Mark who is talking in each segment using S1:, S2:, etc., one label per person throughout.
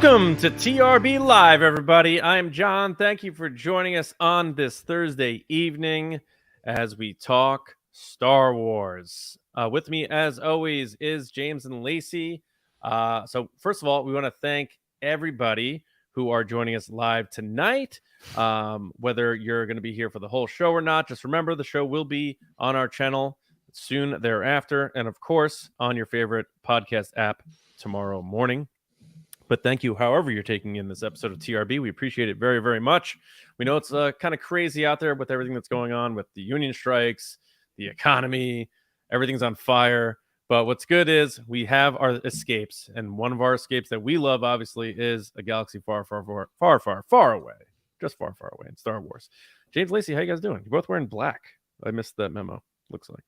S1: Welcome to TRB Live, everybody. I'm John. Thank you for joining us on this Thursday evening as we talk Star Wars. With me, as always, is James and Lacey. So first of all, we want to thank everybody who are joining us live tonight. Whether you're going to be here for the whole show or not, just remember the show will be on our channel soon thereafter, and of course on your favorite podcast app tomorrow morning. But thank you, however you're taking in this episode of TRB. We appreciate it very, very much. We know it's kind of crazy out there with everything that's going on with the union strikes, the economy, everything's on fire. But what's good is we have our escapes, and one of our escapes that we love, obviously, is a galaxy far, far, far, far, far, far away. Just far, far away in Star Wars. James, Lacey, how you guys doing? You're both wearing black. I missed that memo, looks like.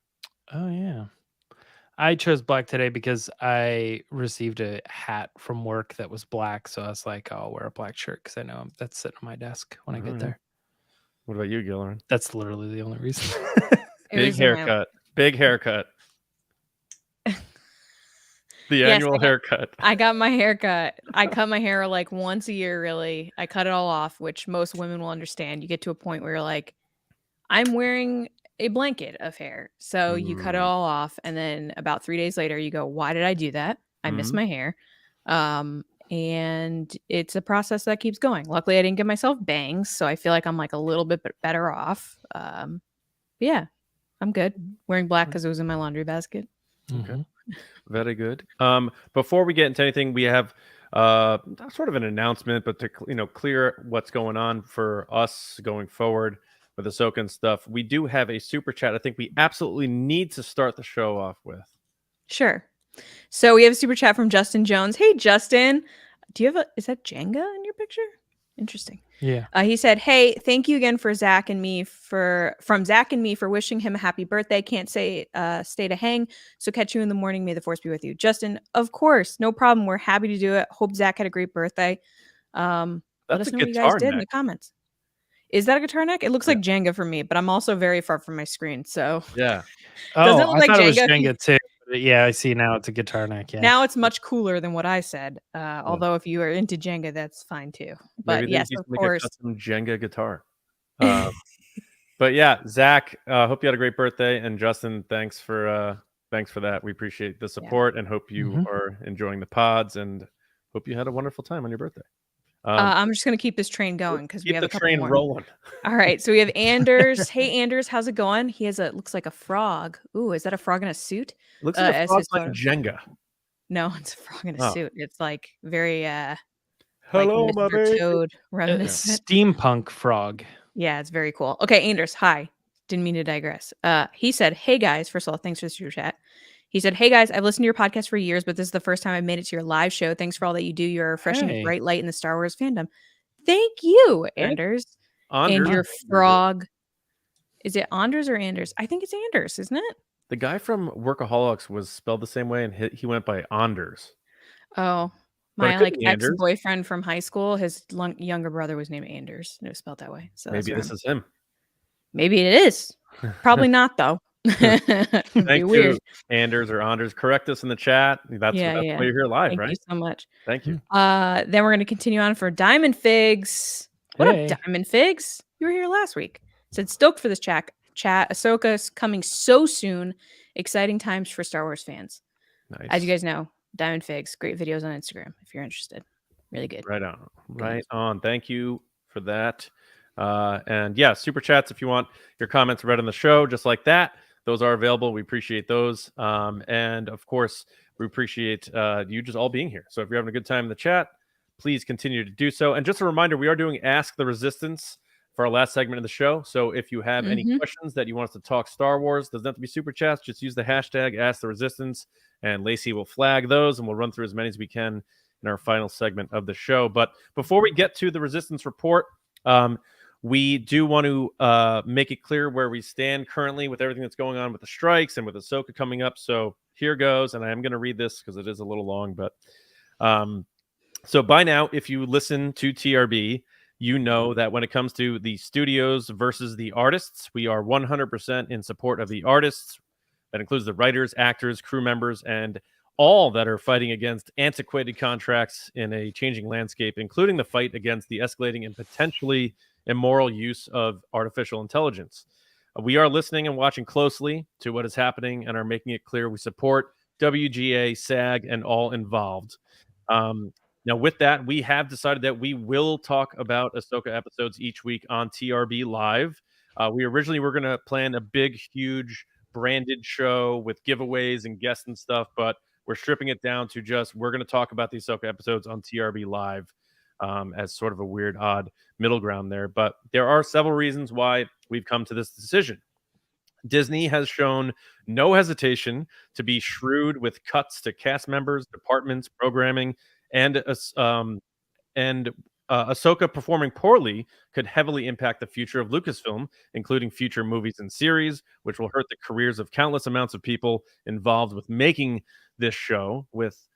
S2: Oh, yeah. I chose black today because I received a hat from work that was black. So I was like, oh, I'll wear a black shirt because I know that's sitting on my desk when I get there.
S1: What about you, Gilleran?
S2: That's literally the only reason.
S1: Big haircut. Big haircut. The annual haircut.
S3: I got my haircut. I cut my hair like once a year, really. I cut it all off, which most women will understand. You get to a point where you're like, I'm wearing a blanket of hair. So you cut it all off. And then about 3 days later, you go, why did I do that? I miss my hair. And it's a process that keeps going. Luckily, I didn't give myself bangs. So I feel like I'm like a little bit better off. Yeah, I'm good. Wearing black because it was in my laundry basket.
S1: Okay. Very good. Before we get into anything, we have sort of an announcement, but to clear what's going on for us going forward with Ahsoka and stuff. We do have a super chat I think we absolutely need to start the show off with.
S3: Sure. So we have a super chat from Justin Jones. Hey, Justin, do you have is that Jenga in your picture? Interesting.
S2: Yeah.
S3: He said, hey, thank you again from Zach and me for wishing him a happy birthday. Can't say stay to hang. So catch you in the morning. May the force be with you. Justin, of course, no problem. We're happy to do it. Hope Zach had a great birthday. Let us know what you guys did in the comments. Is that a guitar neck? It looks like Jenga for me, but I'm also very far from my screen. So
S1: yeah.
S3: Doesn't it look like
S2: Jenga?
S3: It
S2: was Jenga too. Yeah, I see now it's a guitar neck. Yeah.
S3: Now it's much cooler than what I said. Although if you are into Jenga, that's fine too. But yes, of course.
S1: A custom Jenga guitar. But yeah, Zach, hope you had a great birthday, and Justin, thanks for that. We appreciate the support and hope you are enjoying the pods, and hope you had a wonderful time on your birthday.
S3: I'm just going to keep this train going because we have a couple more.
S1: Rolling.
S3: All right. So we have Anders. Hey, Anders, how's it going? He has looks like a frog. Ooh, is that a frog in a suit?
S1: Looks like a frog like Jenga.
S3: No, it's a frog in a suit. It's like very,
S1: hello,
S3: like
S1: my baby.
S3: Toad reminiscent.
S2: Steampunk frog.
S3: Yeah, it's very cool. Okay, Anders, hi. Didn't mean to digress. He said, hey, guys. First of all, thanks for the super chat. He said, hey, guys, I've listened to your podcast for years, but this is the first time I've made it to your live show. Thanks for all that you do. You're a refreshing bright light in the Star Wars fandom. Thank you, Anders. And your frog. Is it Anders or Anders? I think it's Anders, isn't it?
S1: The guy from Workaholics was spelled the same way, and he went by Anders.
S3: Oh, my ex-boyfriend from high school, his younger brother was named Anders, and it was spelled that way. So
S1: maybe this is him.
S3: Maybe it is. Probably not, though.
S1: Thank you, Anders or Anders. Correct us in the chat. That's why you're here live,
S3: Thank
S1: right?
S3: Thank you so much.
S1: Thank you.
S3: Then we're going to continue on for Diamond Figs. What up, Diamond Figs? You were here last week. Said stoked for this chat. Ahsoka's coming so soon. Exciting times for Star Wars fans.
S1: Nice.
S3: As you guys know, Diamond Figs, great videos on Instagram if you're interested. Really good.
S1: Right on. Right on. Thank you for that. And yeah, super chats if you want your comments read on the show, just like that. Those are available. We appreciate those. And of course, we appreciate you just all being here. So if you're having a good time in the chat, please continue to do so. And just a reminder, we are doing Ask the Resistance for our last segment of the show. So if you have any questions that you want us to talk Star Wars, doesn't have to be super chats. Just use the hashtag Ask the Resistance, and Lacey will flag those, and we'll run through as many as we can in our final segment of the show. But before we get to the Resistance Report, we do want to make it clear where we stand currently with everything that's going on with the strikes and with Ahsoka coming up. So here goes, and I am going to read this because it is a little long. But so by now, if you listen to TRB, you know that when it comes to the studios versus the artists, we are 100% in support of the artists. That includes the writers, actors, crew members, and all that are fighting against antiquated contracts in a changing landscape, including the fight against the escalating and potentially immoral use of artificial intelligence. We are listening and watching closely to what is happening and are making it clear we support WGA, SAG, and all involved. Now, with that, we have decided that we will talk about Ahsoka episodes each week on TRB Live. We originally were going to plan a big, huge branded show with giveaways and guests and stuff, but we're stripping it down to just we're going to talk about the Ahsoka episodes on TRB Live as sort of a weird, odd middle ground there. But there are several reasons why we've come to this decision. Disney has shown no hesitation to be shrewd with cuts to cast members, departments, programming, and Ahsoka performing poorly could heavily impact the future of Lucasfilm, including future movies and series, which will hurt the careers of countless amounts of people involved with making this show, with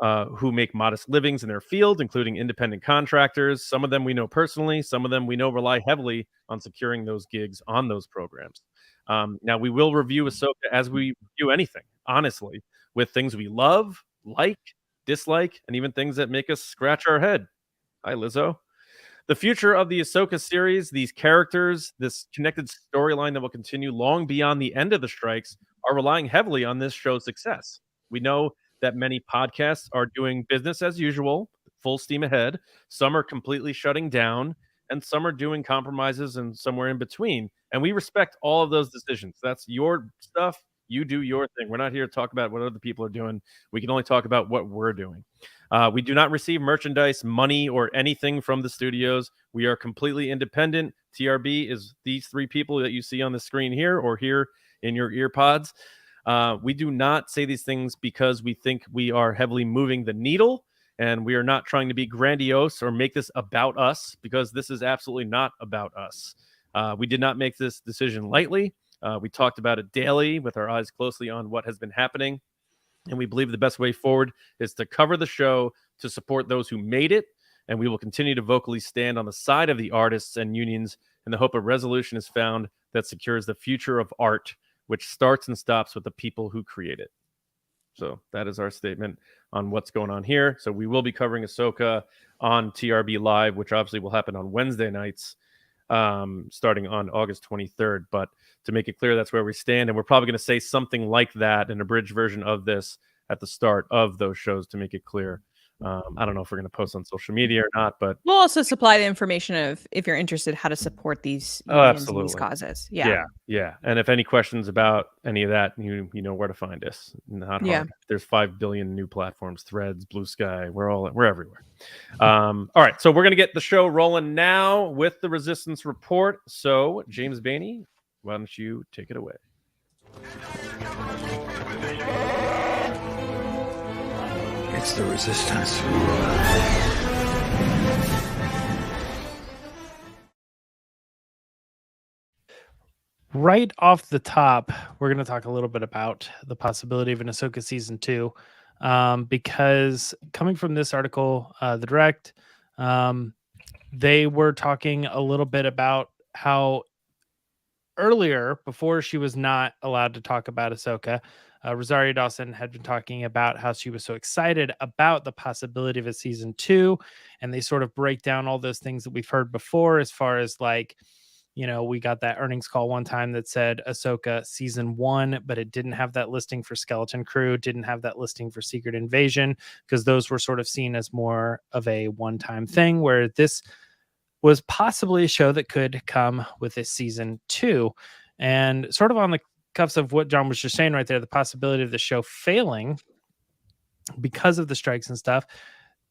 S1: who make modest livings in their field, including independent contractors. Some of them we know personally. Some of them we know rely heavily on securing those gigs on those programs. Now, we will review Ahsoka as we review anything, honestly, with things we love, like, dislike, and even things that make us scratch our head. Hi, Lizzo. The future of the Ahsoka series, these characters, this connected storyline that will continue long beyond the end of the strikes, are relying heavily on this show's success. We know that many podcasts are doing business as usual, full steam ahead. Some are completely shutting down, and some are doing compromises and somewhere in between. And we respect all of those decisions. That's your stuff. You do your thing. We're not here to talk about what other people are doing. We can only talk about what we're doing. We do not receive merchandise, money, or anything from the studios. We are completely independent. TRB is these three people that you see on the screen here or here in your ear pods. We do not say these things because we think we are heavily moving the needle, and we are not trying to be grandiose or make this about us, because this is absolutely not about us. We did not make this decision lightly. We talked about it daily with our eyes closely on what has been happening. And we believe the best way forward is to cover the show, to support those who made it. And we will continue to vocally stand on the side of the artists and unions in the hope a resolution is found that secures the future of art, which starts and stops with the people who create it. So that is our statement on what's going on here. So we will be covering Ahsoka on TRB Live, which obviously will happen on Wednesday nights, starting on August 23rd. But to make it clear, that's where we stand. And we're probably going to say something like that, an abridged version of this at the start of those shows, to make it clear. I don't know if we're going to post on social media or not, but
S3: we'll also supply the information of, if you're interested, how to support these unions and these causes.
S1: Yeah. And if any questions about any of that, you know where to find us. Not hard. There's 5 billion new platforms, Threads, Blue Sky. We're everywhere. All right, so we're going to get the show rolling now with the Resistance Report. So James Baney, why don't you take it away?
S4: It's the Resistance.
S2: Right off the top, we're going to talk a little bit about the possibility of an Ahsoka season 2, because coming from this article, the Direct, they were talking a little bit about how earlier, before she was not allowed to talk about Ahsoka, Rosario Dawson had been talking about how she was so excited about the possibility of a season 2, and they sort of break down all those things that we've heard before, as far as like, you know, we got that earnings call one time that said Ahsoka season 1, but it didn't have that listing for Skeleton Crew, didn't have that listing for Secret Invasion, because those were sort of seen as more of a one-time thing, where this was possibly a show that could come with a season 2. And sort of on the cuffs of what John was just saying right there, the possibility of the show failing because of the strikes and stuff,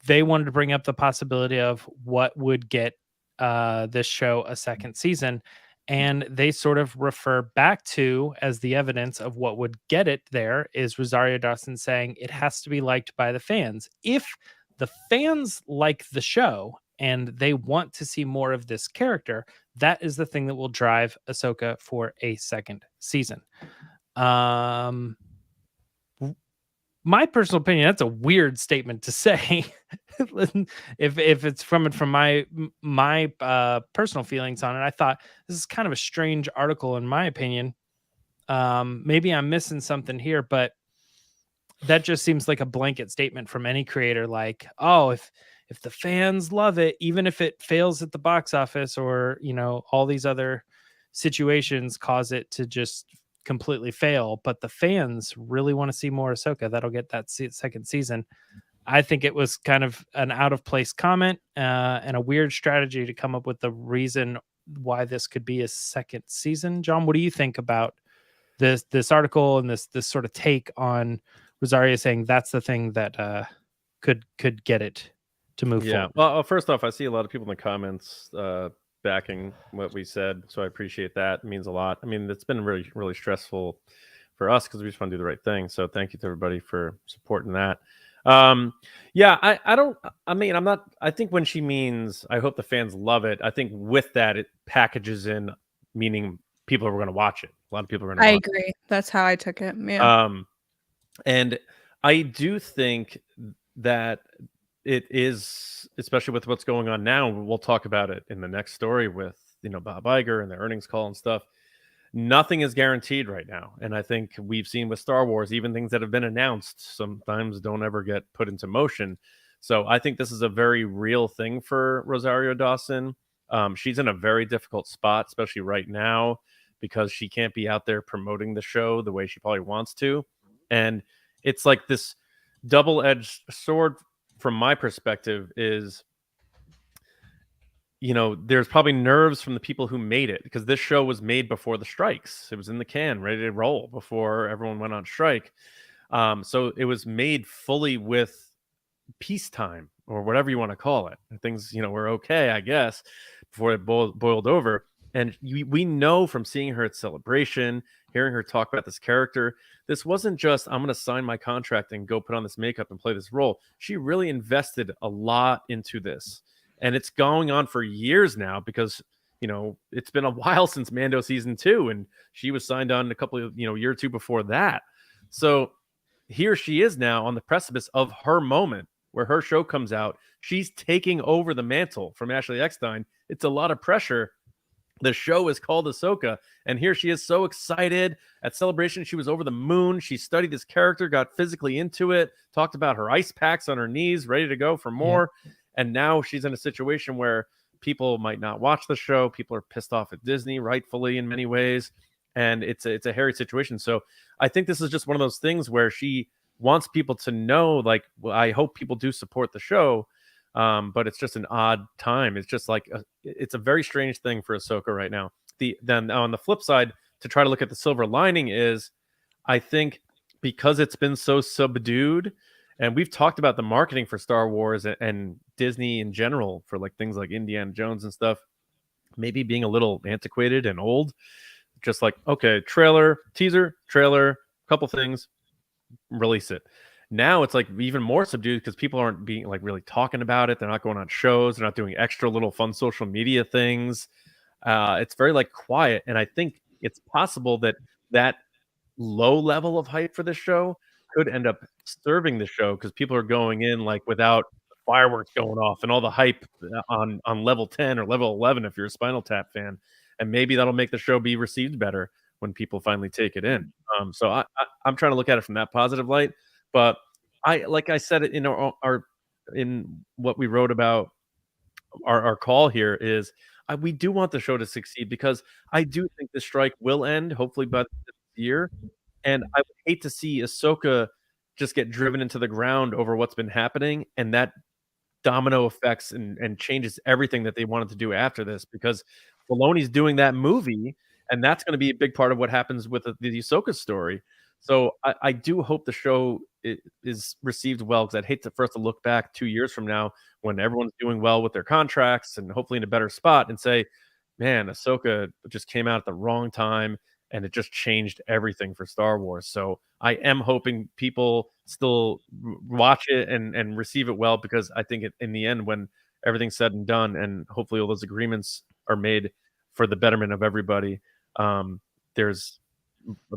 S2: they wanted to bring up the possibility of what would get this show a second season. And they sort of refer back to, as the evidence of what would get it there, is Rosario Dawson saying it has to be liked by the fans. If the fans like the show and they want to see more of this character, that is the thing that will drive Ahsoka for a second season. My personal opinion, that's a weird statement to say. if it's from my personal feelings on it, I thought this is kind of a strange article in my opinion. Maybe I'm missing something here, but that just seems like a blanket statement from any creator. Like, oh, if the fans love it, even if it fails at the box office, or all these other situations cause it to just completely fail, but the fans really want to see more Ahsoka, that'll get that second season. I think it was kind of an out of place comment and a weird strategy to come up with the reason why this could be a second season. John, what do you think about this article and this sort of take on Rosario saying that's the thing that could get it to move forward?
S1: Well, first off, I see a lot of people in the comments backing what we said, so I appreciate that. It means a lot. I mean, it's been really, really stressful for us because we just want to do the right thing. So thank you to everybody for supporting that. I think when she means, I hope the fans love it, I think with that, it packages in meaning people are going to watch it. A lot of people are going to
S3: I
S1: watch
S3: agree.
S1: it.
S3: That's how I took it. Yeah.
S1: And I do think that it is, especially with what's going on now, we'll talk about it in the next story with, Bob Iger and the earnings call and stuff. Nothing is guaranteed right now. And I think we've seen with Star Wars, even things that have been announced sometimes don't ever get put into motion. So I think this is a very real thing for Rosario Dawson. She's in a very difficult spot, especially right now, because she can't be out there promoting the show the way she probably wants to. And it's like this double-edged sword from my perspective is, there's probably nerves from the people who made it, because this show was made before the strikes. It was in the can, ready to roll before everyone went on strike. So it was made fully with peacetime, or whatever you want to call it. Things, were okay, I guess, before it boiled over. And we know from seeing her at Celebration, hearing her talk about this character, this wasn't just, I'm going to sign my contract and go put on this makeup and play this role. She really invested a lot into this. And it's going on for years now because, it's been a while since Mando season 2, and she was signed on a couple of, year or two before that. So here she is now on the precipice of her moment where her show comes out. She's taking over the mantle from Ashley Eckstein. It's a lot of pressure. The show is called Ahsoka, and here she is so excited. At Celebration, she was over the moon. She studied this character, got physically into it, talked about her ice packs on her knees, ready to go for more. Yeah. And now she's in a situation where people might not watch the show. People are pissed off at Disney, rightfully in many ways, and it's a hairy situation. So I think this is just one of those things where she wants people to know, like, well, I hope people do support the show. But it's just an odd time. It's just like it's a very strange thing for Ahsoka right now. Then on the flip side, to try to look at the silver lining is, I think because it's been so subdued, and we've talked about the marketing for Star Wars and Disney in general for like things like Indiana Jones and stuff, maybe being a little antiquated and old. Just like, okay, trailer, teaser, trailer, couple things, release it. Now it's like even more subdued because people aren't being like really talking about it. They're not going on shows. They're not doing extra little fun social media things. It's very like quiet. And I think it's possible that low level of hype for this show could end up serving the show, because people are going in like without fireworks going off and all the hype on level 10 or level 11 if you're a Spinal Tap fan. And maybe that'll make the show be received better when people finally take it in. So I'm trying to look at it from that positive light. But like I said, in in what we wrote about our call here is we do want the show to succeed, because I do think the strike will end hopefully by this year, and I would hate to see Ahsoka just get driven into the ground over what's been happening, and that domino effects and changes everything that they wanted to do after this, because Filoni's doing that movie, and that's going to be a big part of what happens with the Ahsoka story. So I do hope the show is received well, because I'd hate for us to look back 2 years from now when everyone's doing well with their contracts and hopefully in a better spot and say, man, Ahsoka just came out at the wrong time and it just changed everything for Star Wars. So I am hoping people still watch it and receive it well, because I think in the end, when everything's said and done and hopefully all those agreements are made for the betterment of everybody, there's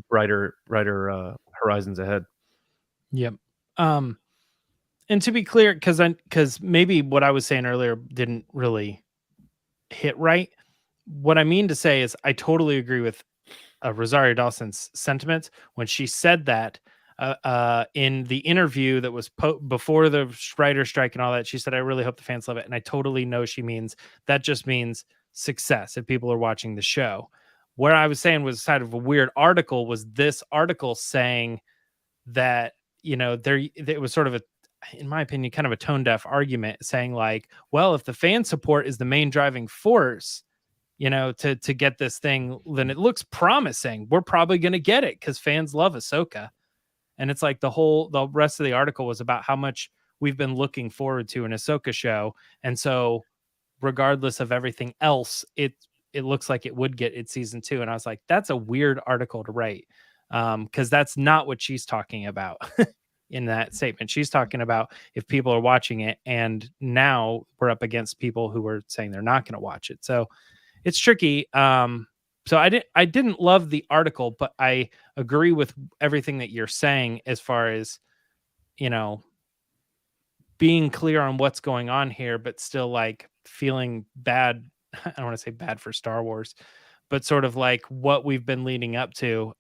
S1: brighter horizons ahead.
S2: Yep. And to be clear, because maybe what I was saying earlier didn't really hit right. What I mean to say is I totally agree with Rosario Dawson's sentiments when she said that in the interview that was before the writer strike and all that, she said, "I really hope the fans love it." And I totally know she means that just means success if people are watching the show. Where I was saying was side of a weird article was this article saying that, you know, it was sort of a, in my opinion, kind of a tone deaf argument saying like, well, if the fan support is the main driving force, you know, to get this thing, then it looks promising. We're probably going to get it because fans love Ahsoka. And it's like the rest of the article was about how much we've been looking forward to an Ahsoka show. And so regardless of everything else, it looks like it would get its season 2. And I was like, that's a weird article to write. Because that's not what she's talking about in that statement. She's talking about if people are watching it, and now we're up against people who are saying they're not going to watch it. So it's tricky. So I didn't love the article, but I agree with everything that you're saying as far as, you know, being clear on what's going on here, but still like feeling bad. I don't want to say bad for Star Wars, but sort of like what we've been leading up to.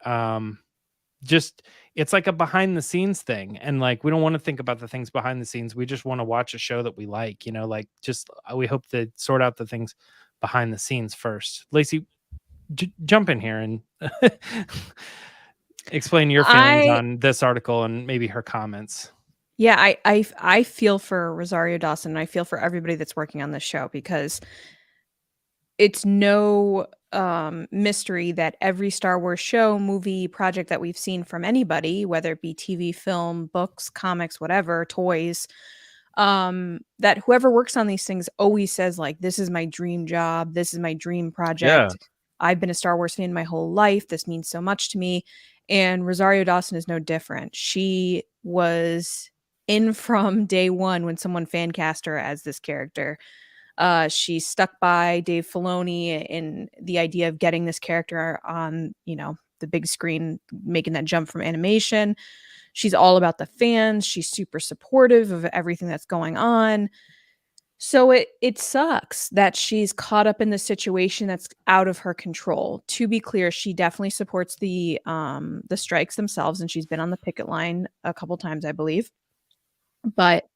S2: Just it's like a behind the scenes thing, and like we don't want to think about the things behind the scenes. We just want to watch a show that we like, you know, like just we hope to sort out the things behind the scenes first. Lacey, jump in here and explain your feelings on this article and maybe her comments.
S3: Yeah, I feel for Rosario Dawson, and I feel for everybody that's working on this show, because it's no mystery that every Star Wars show, movie, project that we've seen from anybody, whether it be TV, film, books, comics, whatever, toys, that whoever works on these things always says like, this is my dream job, this is my dream project.
S1: Yeah.
S3: I've been a Star Wars fan my whole life. This means so much to me. And Rosario Dawson is no different. She was in from day one when someone fan cast her as this character. She stuck by Dave Filoni in the idea of getting this character on, you know, the big screen, making that jump from animation. She's all about the fans. She's super supportive of everything that's going on. So it sucks that she's caught up in the situation that's out of her control. To be clear, she definitely supports the strikes themselves, and she's been on the picket line a couple times, I believe. But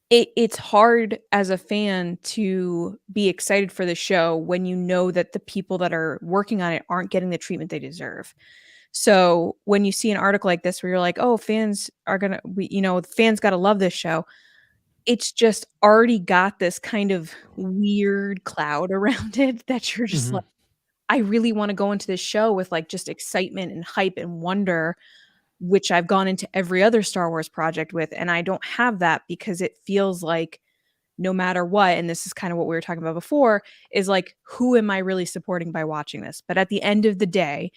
S3: it's hard as a fan to be excited for the show when you know that the people that are working on it aren't getting the treatment they deserve. So when you see an article like this where you're like, oh, fans are going to, fans got to love this show. It's just already got this kind of weird cloud around it that you're just like, I really want to go into this show with like just excitement and hype and wonder, which I've gone into every other Star Wars project with. And I don't have that, because it feels like no matter what, and this is kind of what we were talking about before, is like, who am I really supporting by watching this? But at the end of the day,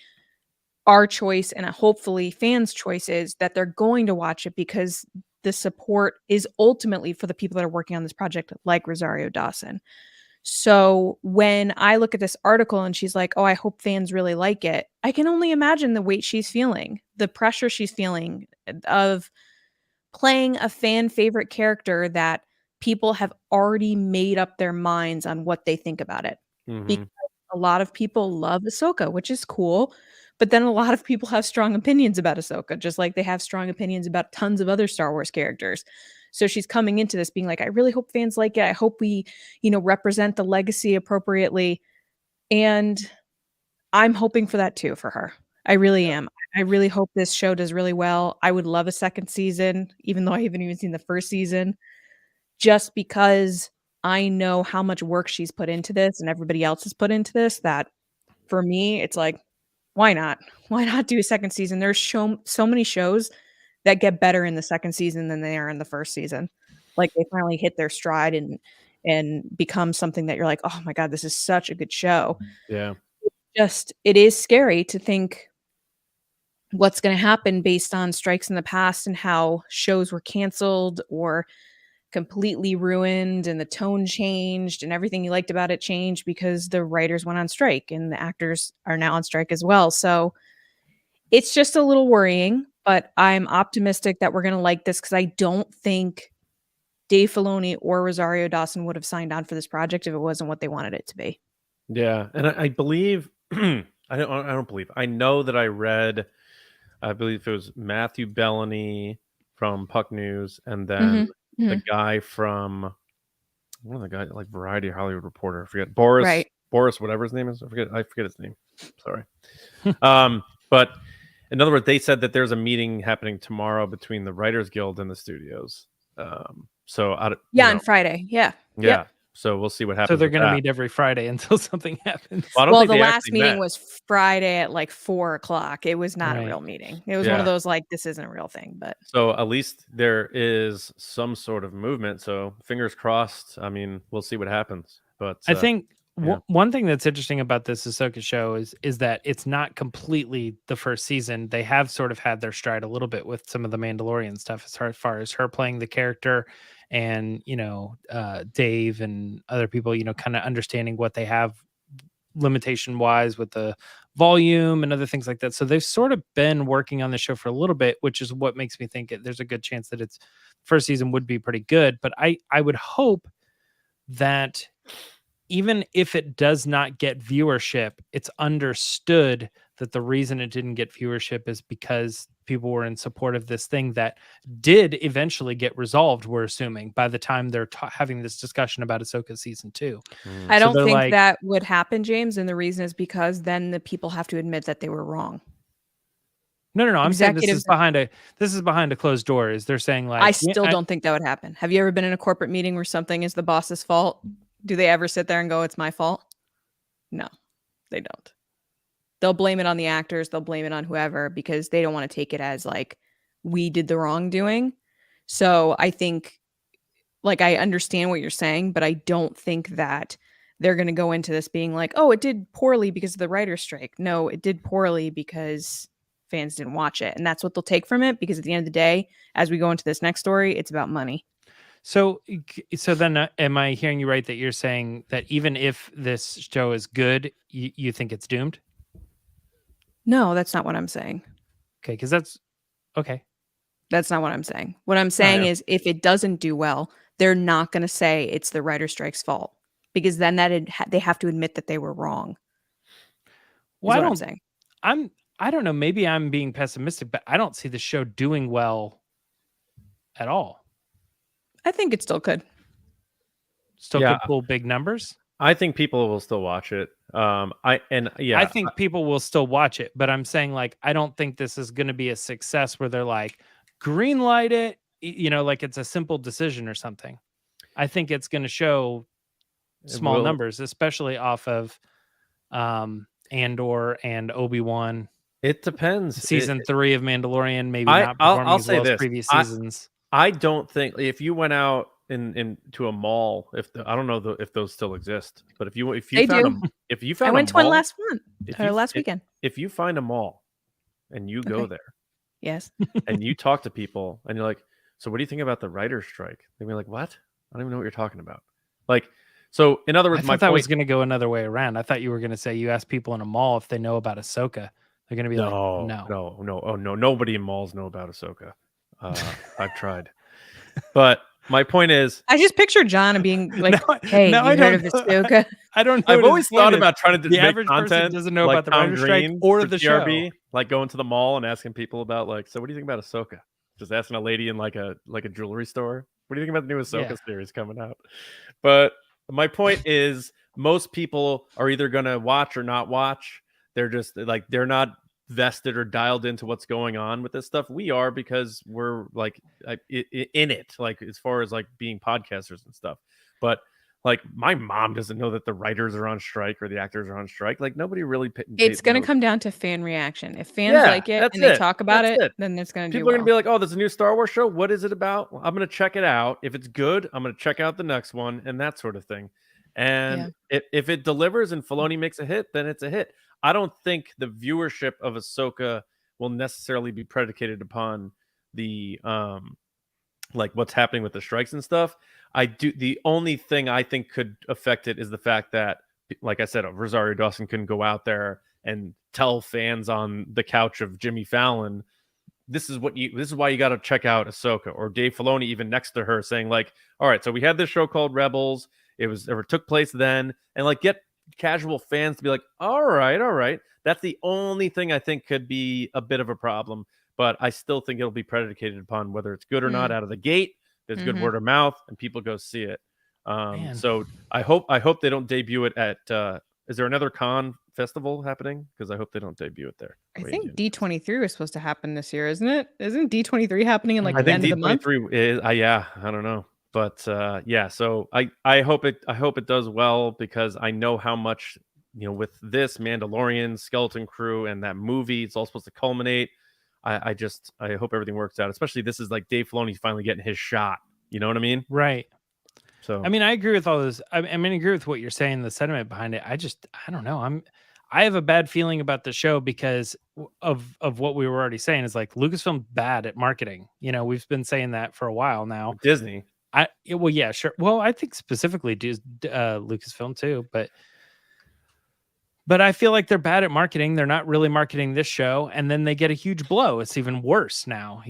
S3: our choice, and hopefully fans' choice, is that they're going to watch it because the support is ultimately for the people that are working on this project, like Rosario Dawson. So when I look at this article and she's like, oh, I hope fans really like it, I can only imagine the weight she's feeling, the pressure she's feeling of playing a fan favorite character that people have already made up their minds on what they think about it. Because a lot of people love Ahsoka, which is cool. But then a lot of people have strong opinions about Ahsoka, just like they have strong opinions about tons of other Star Wars characters. So she's coming into this being like, I really hope fans like it. I hope we, represent the legacy appropriately. And I'm hoping for that too for her. I really am. I really hope this show does really well. I would love a second season, even though I haven't even seen the first season, just because I know how much work she's put into this and everybody else has put into this, that for me, it's like, why not? Why not do a second season? There's so many shows that get better in the second season than they are in the first season. Like they finally hit their stride and become something that you're like, oh my God, this is such a good show.
S1: Yeah.
S3: It is scary to think what's going to happen based on strikes in the past and how shows were canceled or completely ruined and the tone changed and everything you liked about it changed because the writers went on strike and the actors are now on strike as well. So it's just a little worrying, but I'm optimistic that we're going to like this, because I don't think Dave Filoni or Rosario Dawson would have signed on for this project if it wasn't what they wanted it to be.
S1: Yeah. And I believe, I don't believe, I know that I read I believe it was Matthew Bellany from Puck News, and then
S3: Mhm.
S1: the guy from one of the guys like Variety Hollywood Reporter. I forget Boris.
S3: Right.
S1: Boris, whatever his name is. I forget his name. Sorry. But in other words, they said that there's a meeting happening tomorrow between the Writers Guild and the studios. So
S3: on Friday. Yeah.
S1: yeah.
S3: Yep.
S1: So we'll see what happens.
S2: So they're
S1: with
S2: going to
S1: that.
S2: meet every Friday until something happens.
S1: Well, I don't
S3: Well,
S1: think
S3: the
S1: they
S3: last
S1: actually
S3: meeting
S1: met.
S3: was Friday at like 4:00. It was not a
S2: Right.
S3: real meeting. It was one of those like, this isn't a real thing, but
S1: So at least there is some sort of movement. So fingers crossed. I mean, we'll see what happens. But
S2: I think
S1: yeah.
S2: one thing that's interesting about this Ahsoka show is that it's not completely the first season. They have sort of had their stride a little bit with some of the Mandalorian stuff as far as her playing the character and, Dave and other people, kind of understanding what they have limitation wise with the volume and other things like that. So they've sort of been working on the show for a little bit, which is what makes me think there's a good chance that its first season would be pretty good. But I would hope that even if it does not get viewership, it's understood that the reason it didn't get viewership is because people were in support of this thing that did eventually get resolved, we're assuming, by the time they're having this discussion about Ahsoka season 2.
S3: I
S2: So
S3: don't
S2: they're
S3: think
S2: like-
S3: that would happen, James. And the reason is because then the people have to admit that they were wrong.
S2: No. I'm saying this is
S3: Executives-
S2: behind a closed door. Is they're saying like
S3: I still don't think that would happen. Have you ever been in a corporate meeting where something is the boss's fault? Do they ever sit there and go, it's my fault? No, they don't. They'll blame it on the actors. They'll blame it on whoever because they don't want to take it as like, we did the wrongdoing. So I think, like, I understand what you're saying, but I don't think that they're going to go into this being like, oh, it did poorly because of the writer's strike. No, it did poorly because fans didn't watch it. And that's what they'll take from it. Because at the end of the day, as we go into this next story, it's about money.
S2: So then am I hearing you right that you're saying that even if this show is good, you think it's doomed?
S3: No, that's not what I'm saying.
S2: Okay, because that's okay.
S3: That's not what I'm saying. What I'm saying is if it doesn't do well, they're not going to say it's the writer strike's fault because then they have to admit that they were wrong.
S2: Well,
S3: I'm saying.
S2: I don't know. Maybe I'm being pessimistic, but I don't see the show doing well at all.
S3: I think it still could.
S2: Still could pull big numbers.
S1: I think people will still watch it. I think
S2: people will still watch it, but I'm saying like I don't think this is going to be a success where they're like green light it, like it's a simple decision or something. I think it's going to show small numbers, especially off of Andor and Obi-Wan.
S1: It depends.
S2: Season 3 of Mandalorian, maybe not performing as well as previous seasons.
S1: I don't think if you went out into a mall, I don't know if those still exist, but if you found
S3: I went to one last weekend.
S1: If you find a mall and you go there,
S3: yes,
S1: and you talk to people and you're like, so what do you think about the writer's strike? They'd be like, what? I don't even know what you're talking about. Like, so in other words,
S2: I thought that was going to go another way around. I thought you were going to say you ask people in a mall if they know about Ahsoka. They're going to be no.
S1: Oh no, nobody in malls know about Ahsoka. I've tried, but my point is,
S3: I just picture John being like, "Hey, you heard of Ahsoka?"
S2: I don't know.
S1: I've always thought about trying to
S2: the
S1: make
S2: average
S1: content
S2: person doesn't know
S1: like
S2: about the
S1: Tom
S2: writer strike
S1: Green
S2: or
S1: for
S2: the
S1: TRB,
S2: show.
S1: like going to the mall and asking people about like, so what do you think about Ahsoka? Just asking a lady in like a jewelry store, what do you think about the new Ahsoka series coming out? But my point is, most people are either going to watch or not watch. They're just like, they're not vested or dialed into what's going on with this stuff. We are, because we're like in it, like as far as like being podcasters and stuff. But like my mom doesn't know that the writers are on strike or the actors are on strike. Like nobody really
S3: it's going to come down to fan reaction. If fans like it and they talk about it, then it's going to do
S1: people are going to be like, oh, there's a new Star Wars show, what is it about? Well, I'm going to check it out. If it's good, I'm going to check out the next one, and that sort of thing. And if it delivers and Filoni makes a hit, then it's a hit. I don't think the viewership of Ahsoka will necessarily be predicated upon the like what's happening with the strikes and stuff. The only thing I think could affect it is the fact that, like I said, Rosario Dawson couldn't go out there and tell fans on the couch of Jimmy Fallon, this is why you got to check out Ahsoka, or Dave Filoni even next to her saying like, all right, so we had this show called Rebels. It took place then, and like get casual fans to be like, all right. That's the only thing I think could be a bit of a problem. But I still think it'll be predicated upon whether it's good or not out of the gate. There's good word of mouth and people go see it. So I hope they don't debut it at. Is there another con festival happening? Because I hope they don't debut it there.
S3: I think D23 was supposed to happen this year, isn't it? Isn't D23 happening in like
S1: I
S3: the
S1: think
S3: end of the month?
S1: D23 is. Yeah, I don't know, but yeah. So I hope it does well because I know how much with this Mandalorian, Skeleton Crew, and that movie, it's all supposed to culminate. I hope everything works out. Especially this is like Dave Filoni finally getting his shot. You know what I mean?
S2: Right.
S1: So
S2: I mean, I agree with all this. I agree with what you're saying, the sentiment behind it. I don't know. I have a bad feeling about the show because of what we were already saying. Is like Lucasfilm bad at marketing. We've been saying that for a while now.
S1: Disney.
S2: Well, yeah, sure. Well, I think specifically Lucasfilm too, but I feel like they're bad at marketing. They're not really marketing this show, and then they get a huge blow. It's even worse now,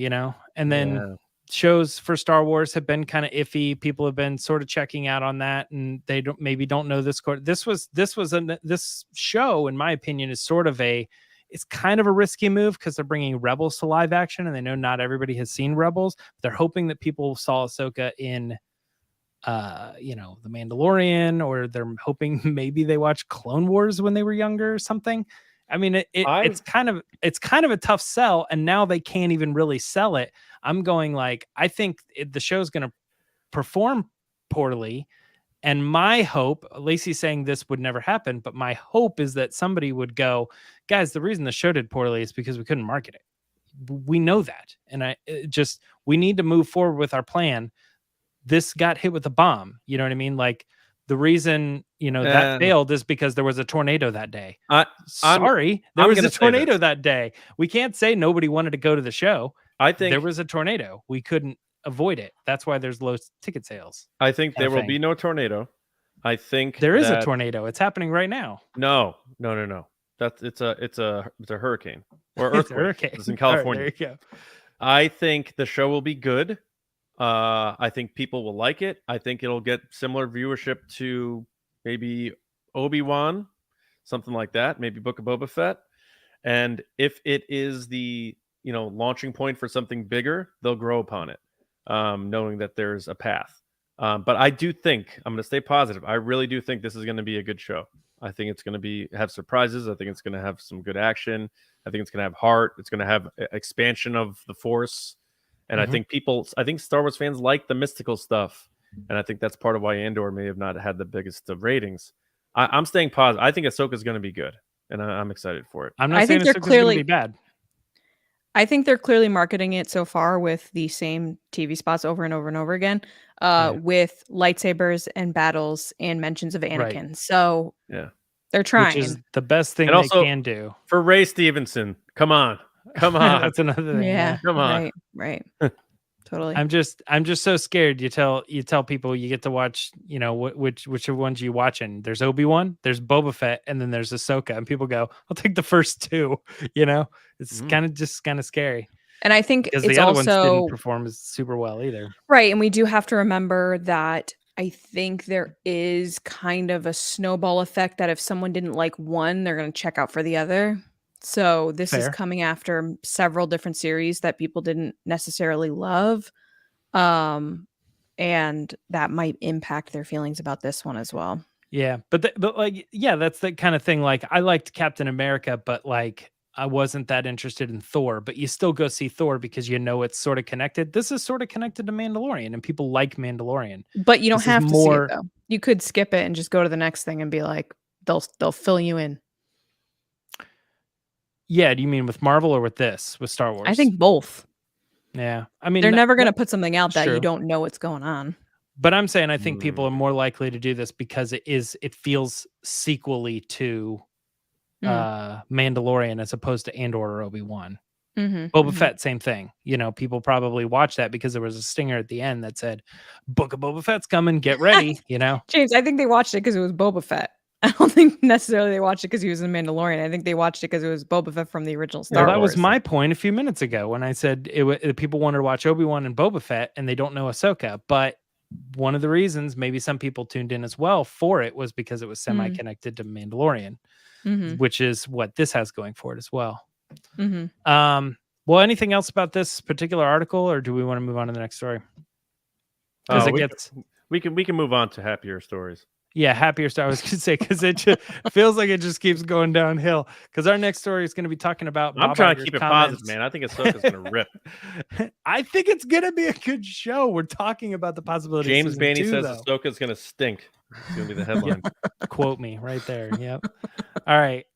S2: And then shows for Star Wars have been kind of iffy. People have been sort of checking out on that, and they don't know this. This show, in my opinion, is sort of it's kind of a risky move because they're bringing Rebels to live action, and they know not everybody has seen Rebels. They're hoping that people saw Ahsoka in The Mandalorian, or they're hoping maybe they watched Clone Wars when they were younger or something. I mean, it's kind of a tough sell, and now they can't even really sell it. I'm going like, I think the show's going to perform poorly, and my hope, Lacey's saying this would never happen, but my hope is that somebody would go, guys, the reason the show did poorly is because we couldn't market it. We know that, and we need to move forward with our plan. This got hit with a bomb. You know what I mean? Like, the reason that failed is because there was a tornado that day. There was a tornado that day. We can't say nobody wanted to go to the show. I think there was a tornado. We couldn't avoid it. That's why there's low ticket sales.
S1: I think there will be no tornado. I think
S2: there is a tornado. It's happening right now.
S1: No. It's a hurricane or earthquake. It's in California.
S2: Right, there you go.
S1: I think the show will be good. I think people will like it. I think it'll get similar viewership to maybe Obi-Wan, something like that, maybe Book of Boba Fett. And if it is the launching point for something bigger, they'll grow upon it, knowing that there's a path. But I do think, I'm going to stay positive. I really do think this is going to be a good show. I think it's going to have surprises. I think it's going to have some good action. I think it's going to have heart. It's going to have expansion of the Force. And I think Star Wars fans like the mystical stuff. And I think that's part of why Andor may have not had the biggest of ratings. I'm staying positive. I think Ahsoka is going to be good. And I'm excited for it.
S2: I'm not saying Ahsoka's going to be bad.
S3: I think they're clearly marketing it so far with the same TV spots over and over and over again, with lightsabers and battles and mentions of Anakin. Right. So they're trying. Which is
S2: the best thing they can do.
S1: For Ray Stevenson, come on.
S2: That's another thing.
S3: Yeah.
S1: Come on.
S3: Right. Totally.
S2: I'm just so scared. You tell people you get to watch, which ones you watching. There's Obi-Wan, there's Boba Fett, and then there's Ahsoka. And people go, I'll take the first two. It's kind of scary.
S3: And I think
S2: because
S3: it's
S2: the other
S3: also
S2: ones didn't perform as super well either.
S3: Right. And we do have to remember that I think there is kind of a snowball effect that if someone didn't like one, they're going to check out for the other. So this is coming after several different series that people didn't necessarily love. And that might impact their feelings about this one as well.
S2: Yeah. But that's the kind of thing. Like, I liked Captain America, but like, I wasn't that interested in Thor, but you still go see Thor because it's sort of connected. This is sort of connected to Mandalorian, and people like Mandalorian.
S3: But you don't have to see it, though. You could skip it and just go to the next thing and be like, they'll fill you in.
S2: Yeah, do you mean with Marvel or with Star Wars?
S3: I think both.
S2: Yeah. I mean,
S3: they're never going to put something out that you don't know what's going on.
S2: But I'm saying I think people are more likely to do this because it feels sequely to Mandalorian as opposed to Andor or Obi-Wan. Boba Fett, same thing. People probably watch that because there was a stinger at the end that said, Book of Boba Fett's coming, get ready,
S3: James, I think they watched it because it was Boba Fett. I don't think necessarily they watched it because he was in Mandalorian. I think they watched it because it was Boba Fett from the original Star Wars.
S2: That was my point a few minutes ago when I said people wanted to watch Obi-Wan and Boba Fett and they don't know Ahsoka. But one of the reasons maybe some people tuned in as well for it was because it was semi-connected to Mandalorian, which is what this has going for it as well. Well, anything else about this particular article, or do we want to move on to the next story? Because
S1: we can move on to happier stories.
S2: Yeah, happier story. I was going to say, because it just feels like it just keeps going downhill. Because our next story is going to be talking about.
S1: I'm trying to keep it positive, man. I think Ahsoka's going to rip.
S2: I think it's going to be a good show. We're talking about the possibility.
S1: James Baney says Ahsoka's going to stink. It's going to be the headline.
S2: Quote me right there. Yep. All right.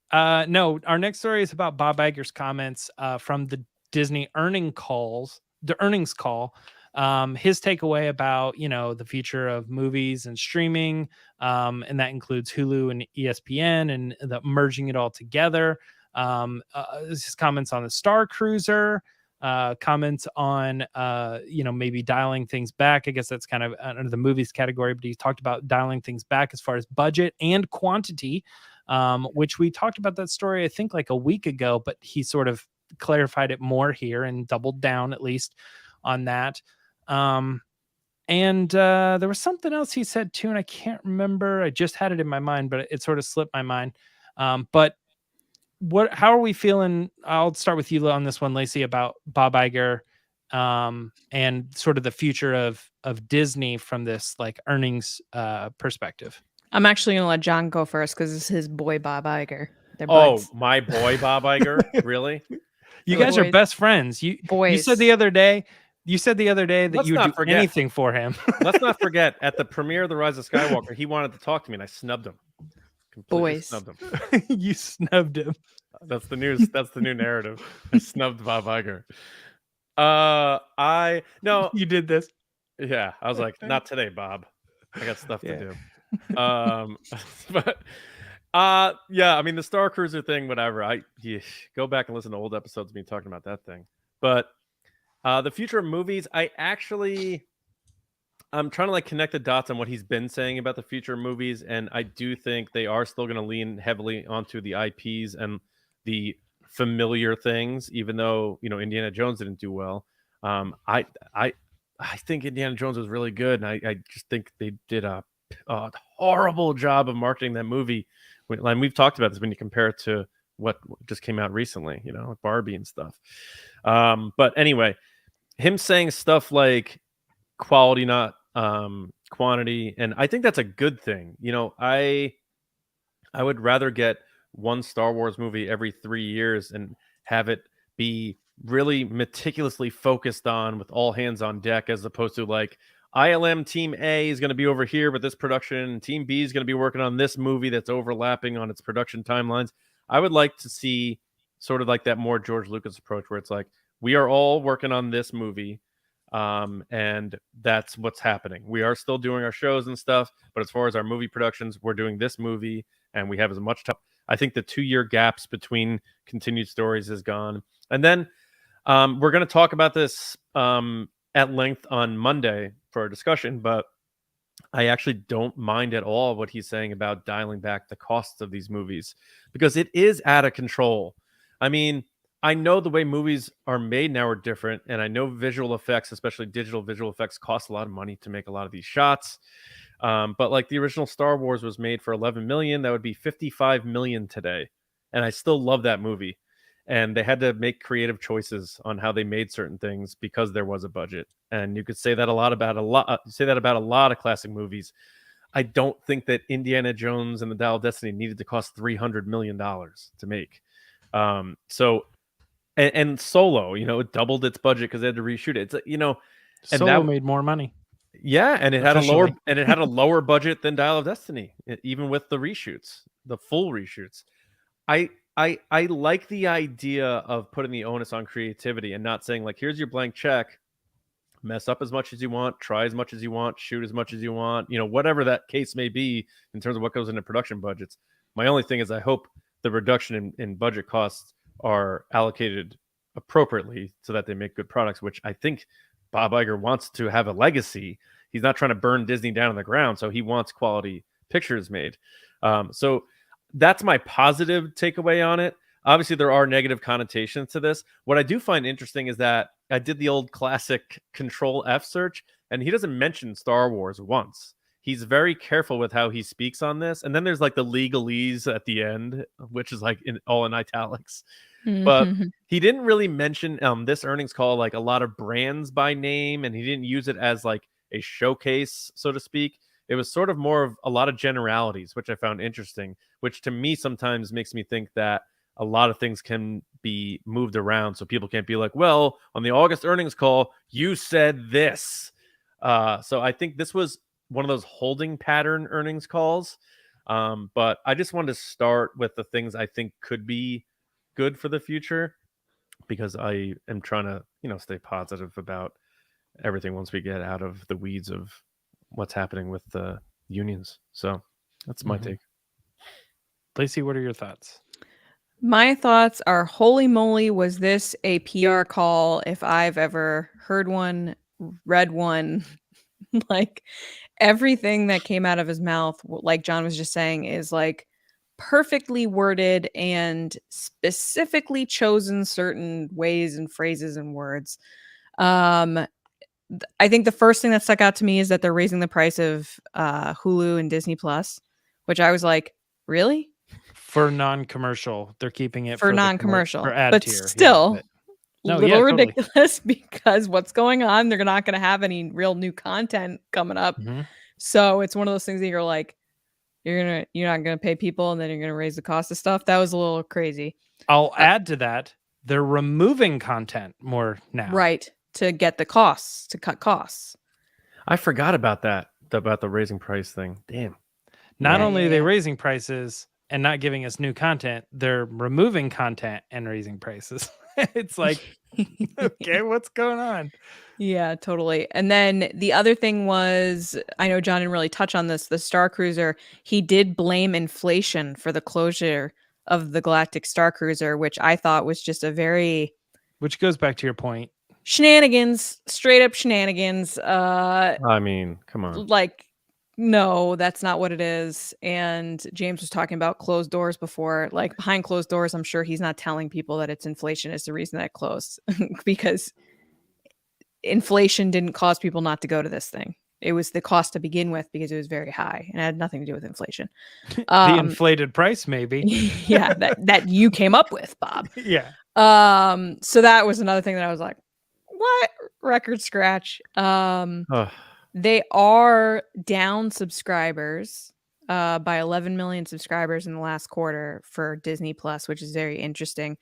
S2: No, our next story is about Bob Iger's comments from the Disney earnings call. His takeaway about, the future of movies and streaming, and that includes Hulu and ESPN and the merging it all together. His comments on the Star Cruiser, comments on, maybe dialing things back. I guess that's kind of under the movies category, but he talked about dialing things back as far as budget and quantity, which we talked about that story, I think like a week ago, but he sort of clarified it more here and doubled down at least on that. And there was something else he said too, and I can't remember. I just had it in my mind, but it sort of slipped my mind. But how are we feeling? I'll start with you on this one, Lacey, about Bob Iger, and sort of the future of Disney from this like earnings perspective.
S3: I'm actually gonna let John go first because it's his boy Bob Iger.
S1: My boy Bob Iger, really?
S2: You guys are best friends. You said the other day. You said the other day that you would do anything for him.
S1: Let's not forget, at the premiere of The Rise of Skywalker, he wanted to talk to me, and I snubbed him. Snubbed him.
S2: You snubbed him.
S1: That's the news. That's the new narrative. I snubbed Bob Iger. No,
S2: you did this.
S1: Yeah, I was like, not today, Bob. I got stuff to do. But yeah, I mean the Star Cruiser thing, whatever. Go back and listen to old episodes of me talking about that thing. But the future of movies, I'm trying to like connect the dots on what he's been saying about the future of movies, and I do think they are still going to lean heavily onto the IPs and the familiar things, even though Indiana Jones didn't do well. I think Indiana Jones was really good, and I just think they did a horrible job of marketing that movie. And we've talked about this when you compare it to what just came out recently, Barbie and stuff. But anyway, him saying stuff like quality, not quantity, and I think that's a good thing. I would rather get one Star Wars movie every 3 years and have it be really meticulously focused on with all hands on deck, as opposed to like ILM Team A is going to be over here with this production, Team B is going to be working on this movie that's overlapping on its production timelines. I would like to see sort of like that more George Lucas approach, where it's like, we are all working on this movie, and that's what's happening. We are still doing our shows and stuff, but as far as our movie productions, we're doing this movie, and we have as much time. I think the 2-year gaps between continued stories is gone. And then we're going to talk about this at length on Monday for our discussion, but I actually don't mind at all what he's saying about dialing back the costs of these movies, because it is out of control. I mean, I know the way movies are made now are different, and I know visual effects, especially digital visual effects, cost a lot of money to make a lot of these shots. But like the original Star Wars was made for 11 million, that would be 55 million today. And I still love that movie. And they had to make creative choices on how they made certain things because there was a budget. And you could say that about a lot of classic movies. I don't think that Indiana Jones and the Dial of Destiny needed to cost $300 million to make. And Solo, it doubled its budget because they had to reshoot it. It's
S2: Solo made more money.
S1: Yeah, and it had a lower budget than Dial of Destiny, even with the reshoots, the full reshoots. I like the idea of putting the onus on creativity and not saying like, here's your blank check, mess up as much as you want, try as much as you want, shoot as much as you want, whatever that case may be in terms of what goes into production budgets. My only thing is I hope the reduction in budget costs are allocated appropriately so that they make good products, which I think Bob Iger wants to have a legacy. He's not trying to burn Disney down on the ground, so he wants quality pictures made. So that's my positive takeaway on it. Obviously, there are negative connotations to this. What I do find interesting is that I did the old classic Control F search, and he doesn't mention Star Wars once. He's very careful with how he speaks on this. And then there's like the legalese at the end, which is like all in italics. But he didn't really mention this earnings call like a lot of brands by name, and he didn't use it as like a showcase, so to speak. It was sort of more of a lot of generalities, which I found interesting, which to me sometimes makes me think that a lot of things can be moved around, so people can't be like, well, on the August earnings call, you said this. So I think this was one of those holding pattern earnings calls. But I just wanted to start with the things I think could be good for the future, because I am trying to, stay positive about everything once we get out of the weeds of what's happening with the unions. So that's my take.
S2: Lacey, what are your thoughts?
S3: My thoughts are, holy moly, was this a PR call if I've ever heard one, read one. Like, everything that came out of his mouth, like John was just saying, is like perfectly worded and specifically chosen certain ways and phrases and words. I think the first thing that stuck out to me is that they're raising the price of Hulu and Disney Plus, which I was like, really?
S2: For non-commercial, they're keeping it
S3: for non-commercial,
S2: for ad
S3: but
S2: tier.
S3: still,
S2: No,
S3: little
S2: totally.
S3: ridiculous because what's going on? They're not going to have any real new content coming up,
S2: Mhm.
S3: so it's one of those things that you're like, you're not gonna pay people, and then you're gonna raise the cost of stuff. That was a little crazy.
S2: I'll add to that, they're removing content more now.
S3: Right, to get the costs, to cut costs.
S1: I forgot about that, about the raising price thing. Damn.
S2: Not
S3: Yeah,
S2: only
S3: yeah,
S2: are they
S3: yeah.
S2: raising prices and not giving us new content, they're removing content and raising prices. It's like, okay, what's going on?
S3: Yeah, totally. And then the other thing was, I know John didn't really touch on this, the Star Cruiser, he did blame inflation for the closure of the Galactic Star Cruiser, which I thought was just a very
S2: Which goes back to your point.
S3: shenanigans, straight up shenanigans.
S1: I mean, come on.
S3: Like, no, that's not what it is. And James was talking about closed doors before. Like, behind closed doors, I'm sure he's not telling people that it's inflation is the reason that it closed because inflation didn't cause people not to go to this thing. It was the cost to begin with because it was very high and it had nothing to do with inflation.
S2: The inflated price, maybe.
S3: Yeah, that you came up with, Bob.
S2: Yeah.
S3: So that was another thing that I was like, what? Record scratch. They are down subscribers by 11 million subscribers in the last quarter for Disney Plus, which is very interesting.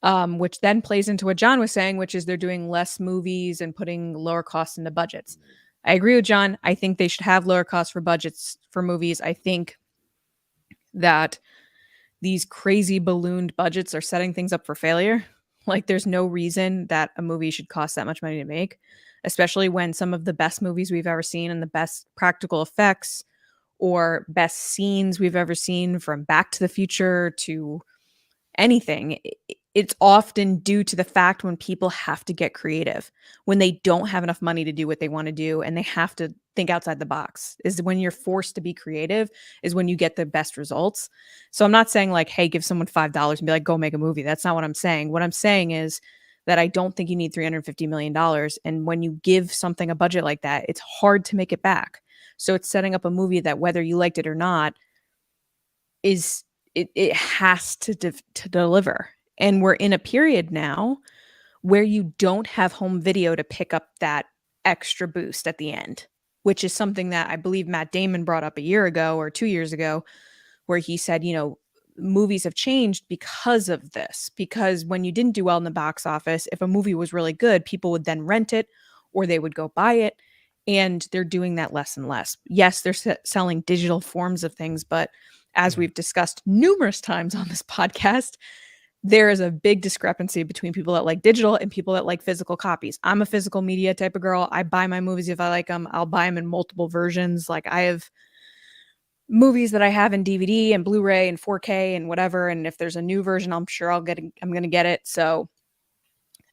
S3: Which then plays into what John was saying, which is they're doing less movies and putting lower costs into budgets. I agree with John. I think they should have lower costs for budgets for movies. I think that these crazy ballooned budgets are setting things up for failure. Like, there's no reason that a movie should cost that much money to make, especially when some of the best movies we've ever seen and the best practical effects or best scenes we've ever seen, from Back to the Future to anything, it's often due to the fact when people have to get creative, when they don't have enough money to do what they want to do and they have to think outside the box, is when you're forced to be creative, is when you get the best results. So I'm not saying like, hey, give someone $5 and be like, go make a movie. That's not what I'm saying. What I'm saying is that I don't think you need $350 million. And when you give something a budget like that, it's hard to make it back. So it's setting up a movie that, whether you liked it or not, is it has to deliver. And we're in a period now where you don't have home video to pick up that extra boost at the end, which is something that I believe Matt Damon brought up a year ago or 2 years ago, where he said, movies have changed because of this. Because when you didn't do well in the box office, if a movie was really good, people would then rent it or they would go buy it. And they're doing that less and less. Yes, they're selling digital forms of things, but as we've discussed numerous times on this podcast, there is a big discrepancy between people that like digital and people that like physical copies. I'm a physical media type of girl. I buy my movies if I like them. I'll buy them in multiple versions. Like, I have movies that I have in DVD and Blu-ray and 4K and whatever. And if there's a new version, I'm sure I'm going to get it. So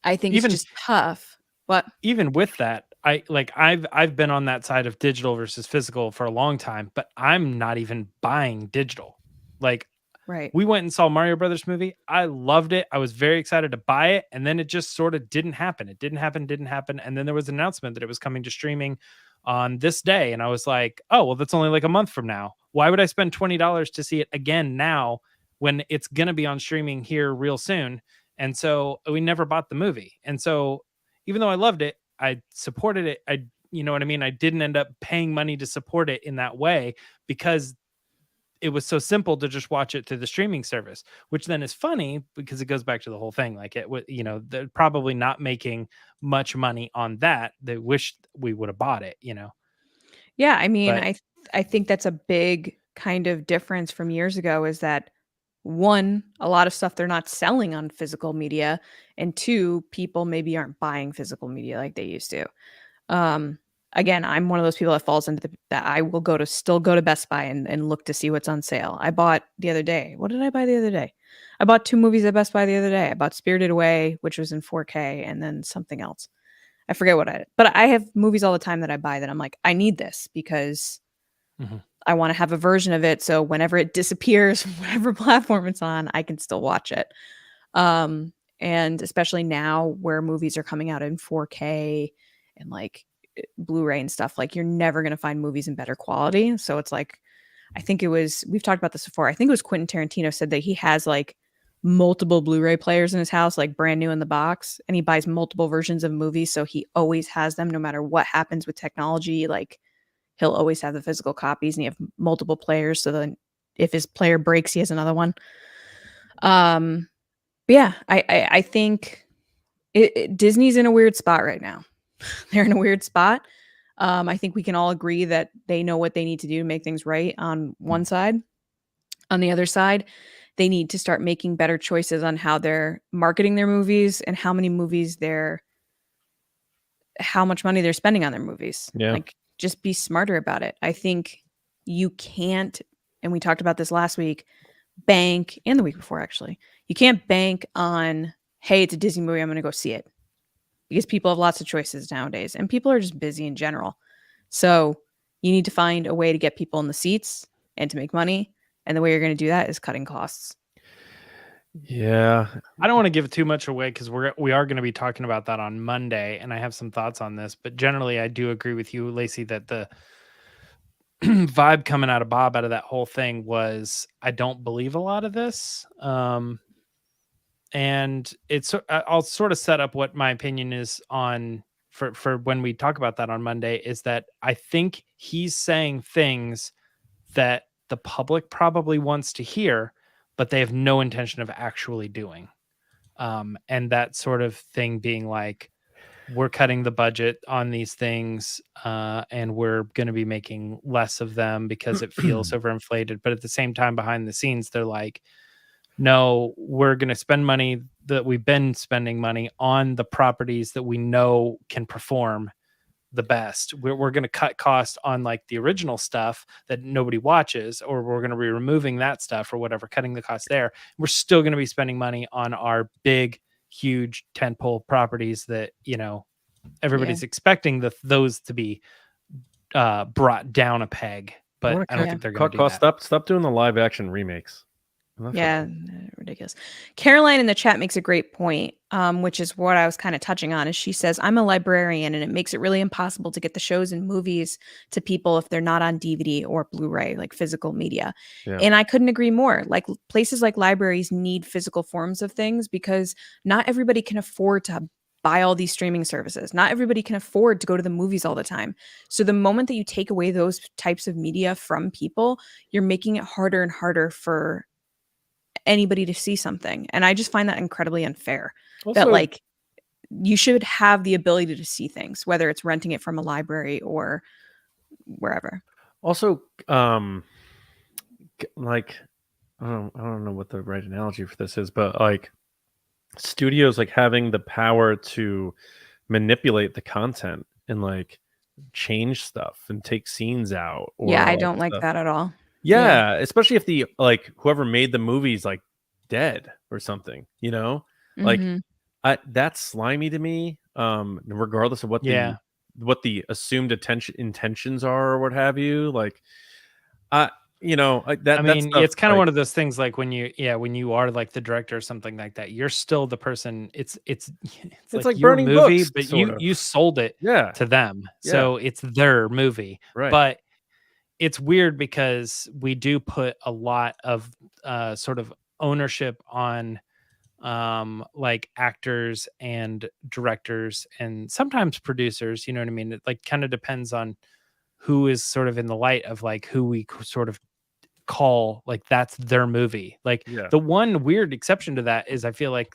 S3: I think it's just tough. What?
S2: Even with that, I've been on that side of digital versus physical for a long time, but I'm not even buying digital. Like,
S3: Right.
S2: We went and saw Mario Brothers movie. I loved it. I was very excited to buy it. And then it just sort of didn't happen. It didn't happen. And then there was an announcement that it was coming to streaming on this day. And I was like, oh, well, that's only like a month from now. Why would I spend $20 to see it again now when it's going to be on streaming here real soon? And so we never bought the movie. And so even though I loved it, I supported it. You know what I mean? I didn't end up paying money to support it in that way because it was so simple to just watch it through the streaming service, which then is funny because it goes back to the whole thing. Like they're probably not making much money on that. They wish we would have bought it,
S3: Yeah. I mean,
S2: But-
S3: I think that's a big kind of difference from years ago is that one, a lot of stuff they're not selling on physical media, and two, people maybe aren't buying physical media like they used to. Again, I'm one of those people that falls into that I will still go to Best Buy and look to see what's on sale. I bought the other day. What did I buy the other day? I bought 2 movies at Best Buy the other day. I bought Spirited Away, which was in 4K, and then something else. I forget what but I have movies all the time that I buy that I'm like, I need this because I want to have a version of it. So whenever it disappears from whatever platform it's on, I can still watch it. And especially now where movies are coming out in 4K and like Blu-ray and stuff, like you're never going to find movies in better quality. So it's like, we've talked about this before. I think it was Quentin Tarantino said that he has like multiple Blu-ray players in his house, like brand new in the box, and he buys multiple versions of movies. So he always has them no matter what happens with technology. Like he'll always have the physical copies and he have multiple players. So then if his player breaks, he has another one. But yeah, I think Disney's in a weird spot right now. They're in a weird spot. I think we can all agree that they know what they need to do to make things right on one side. On the other side, they need to start making better choices on how they're marketing their movies and how much money they're spending on their movies.
S1: Yeah.
S3: Like, just be smarter about it. I think you can't, and we talked about this last week, bank, and the week before actually, you can't bank on, hey, it's a Disney movie, I'm going to go see it. Because people have lots of choices nowadays and people are just busy in general. So you need to find a way to get people in the seats and to make money. And the way you're going to do that is cutting costs.
S1: Yeah.
S2: I don't want to give too much away because we are going to be talking about that on Monday, and I have some thoughts on this. But generally, I do agree with you, Lacey, that the vibe coming out of Bob out of that whole thing was I don't believe a lot of this. And I'll sort of set up what my opinion is on for when we talk about that on Monday, is that I think he's saying things that the public probably wants to hear, but they have no intention of actually doing. And that sort of thing being like, we're cutting the budget on these things and we're going to be making less of them because it feels overinflated. But at the same time, behind the scenes, they're like, no, we're going to spend money that we've been spending money on the properties that we know can perform the best. We're going to cut costs on like the original stuff that nobody watches, or we're going to be removing that stuff or whatever, cutting the cost there. We're still going to be spending money on our big, huge tentpole properties that, everybody's expecting those to be brought down a peg, but I don't think they're going to do that.
S1: Stop doing the live action remakes.
S3: Yeah, ridiculous. Caroline in the chat makes a great point, which is what I was kind of touching on. Is she says, I'm a librarian and it makes it really impossible to get the shows and movies to people if they're not on DVD or Blu-ray, like physical media.
S1: Yeah.
S3: And I couldn't agree more. Like places like libraries need physical forms of things because not everybody can afford to buy all these streaming services. Not everybody can afford to go to the movies all the time. So the moment that you take away those types of media from people, you're making it harder and harder for anybody to see something. And I just find that incredibly unfair.
S1: Also,
S3: that like you should have the ability to see things, whether it's renting it from a library or wherever.
S1: Also, like I don't know what the right analogy for this is, but like studios like having the power to manipulate the content and like change stuff and take scenes out. Or,
S3: yeah, I don't like that at all.
S1: Yeah, especially if the like whoever made the movie's like dead or something, like that's slimy to me. Regardless of what the assumed intentions are or what have you. Like, you know, that
S2: I
S1: that
S2: mean,
S1: stuff,
S2: it's kind of
S1: like,
S2: one of those things like when you are like the director or something like that, you're still the person. It's
S1: it's
S2: like
S1: like
S2: your
S1: burning
S2: movie,
S1: books,
S2: but
S1: sort of.
S2: you sold it
S1: Yeah,
S2: to them.
S1: yeah,
S2: So it's their movie.
S1: right.
S2: But it's weird because we do put a lot of sort of ownership on like actors and directors and sometimes producers, you know what I mean? It like kind of depends on who is sort of in the light of like who we sort of call like that's their movie. Like
S1: Yeah.
S2: the one weird exception to that is I feel like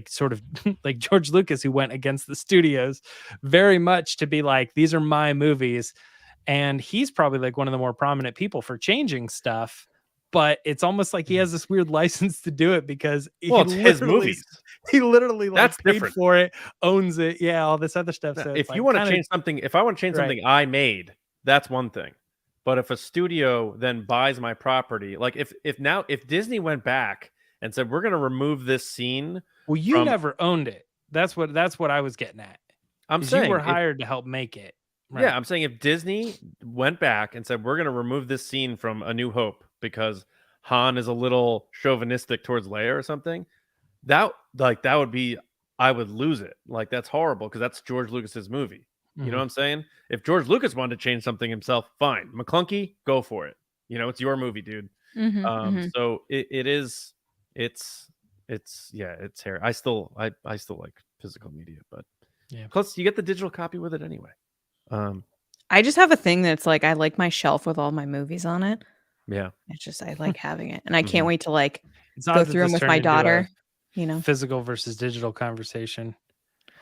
S2: sort of like George Lucas, who went against the studios very much to be like, these are my movies. And he's probably like one of the more prominent people for changing stuff. But it's almost like he has this weird license to do it because
S1: Well, it's his movies.
S2: he literally like
S1: That's
S2: paid
S1: different.
S2: for it, owns it, yeah, all this other stuff. So
S1: If
S2: it's
S1: you
S2: like
S1: want to
S2: kinda,
S1: change something, if I want to change
S2: Right.
S1: something I made, that's one thing. But if a studio then buys my property, like if Disney went back and said we're going to remove this scene,
S2: well, you
S1: from-
S2: never owned it. That's what I was getting at.
S1: I'm
S2: Is
S1: saying
S2: you were
S1: if-
S2: hired to help make it. Right.
S1: Yeah, I'm saying if Disney went back and said we're going to remove this scene from A New Hope because Han is a little chauvinistic towards Leia or something, that would be, I would lose it. Like, that's horrible because that's George Lucas's movie. You know what I'm saying? If George Lucas wanted to change something himself, fine. McClunky, go for it. You know, it's your movie, dude. So it's hairy. I still like physical media, but
S2: Yeah.
S1: plus you get the digital copy with it anyway.
S3: I just have a thing that's like I like my shelf with all my movies on it.
S1: Yeah.
S3: It's just I like having it, and I can't wait to like
S2: It's
S3: go
S2: not that
S3: through them
S2: this
S3: with
S2: turned
S3: my
S2: into a
S3: daughter. You know,
S2: physical versus digital conversation.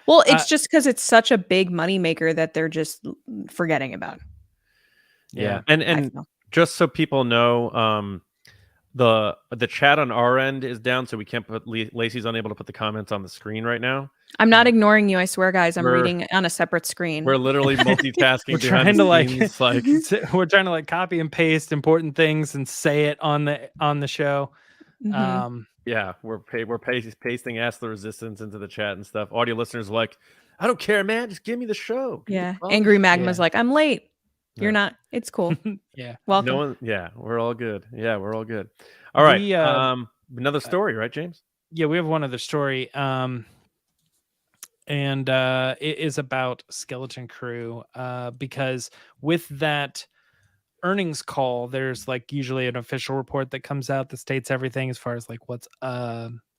S3: well, it's just because it's such a big moneymaker that they're just forgetting about.
S1: Yeah.
S3: I
S1: And
S3: feel.
S1: just so people know, the chat on our end is down, so we can't put Lacey's unable to put the comments on the screen right now.
S3: I'm not ignoring you. I swear, guys. I'm
S1: We're-
S3: reading on a separate screen.
S1: We're literally multitasking.
S2: We're
S1: behind
S2: trying
S1: the
S2: to like,
S1: scenes, like
S2: we're trying to like copy and paste important things and say it on the show.
S3: Mhm.
S1: yeah, we're pasting Ask the Resistance into the chat and stuff. Audio listeners are like, I don't care, man. Just give me the show. Give me
S3: Yeah.
S1: the fun."
S3: Angry Magma's
S2: Yeah.
S3: like, I'm late. You're
S1: Yeah.
S3: not. It's cool.
S2: Yeah.
S3: Welcome.
S1: No one. Yeah, we're all good. Yeah, we're all good. All right.
S2: We,
S1: Another story, right, James?
S2: Yeah, we have one other story. And it is about Skeleton Crew. Because with that earnings call, there's like usually an official report that comes out that states everything as far as like what's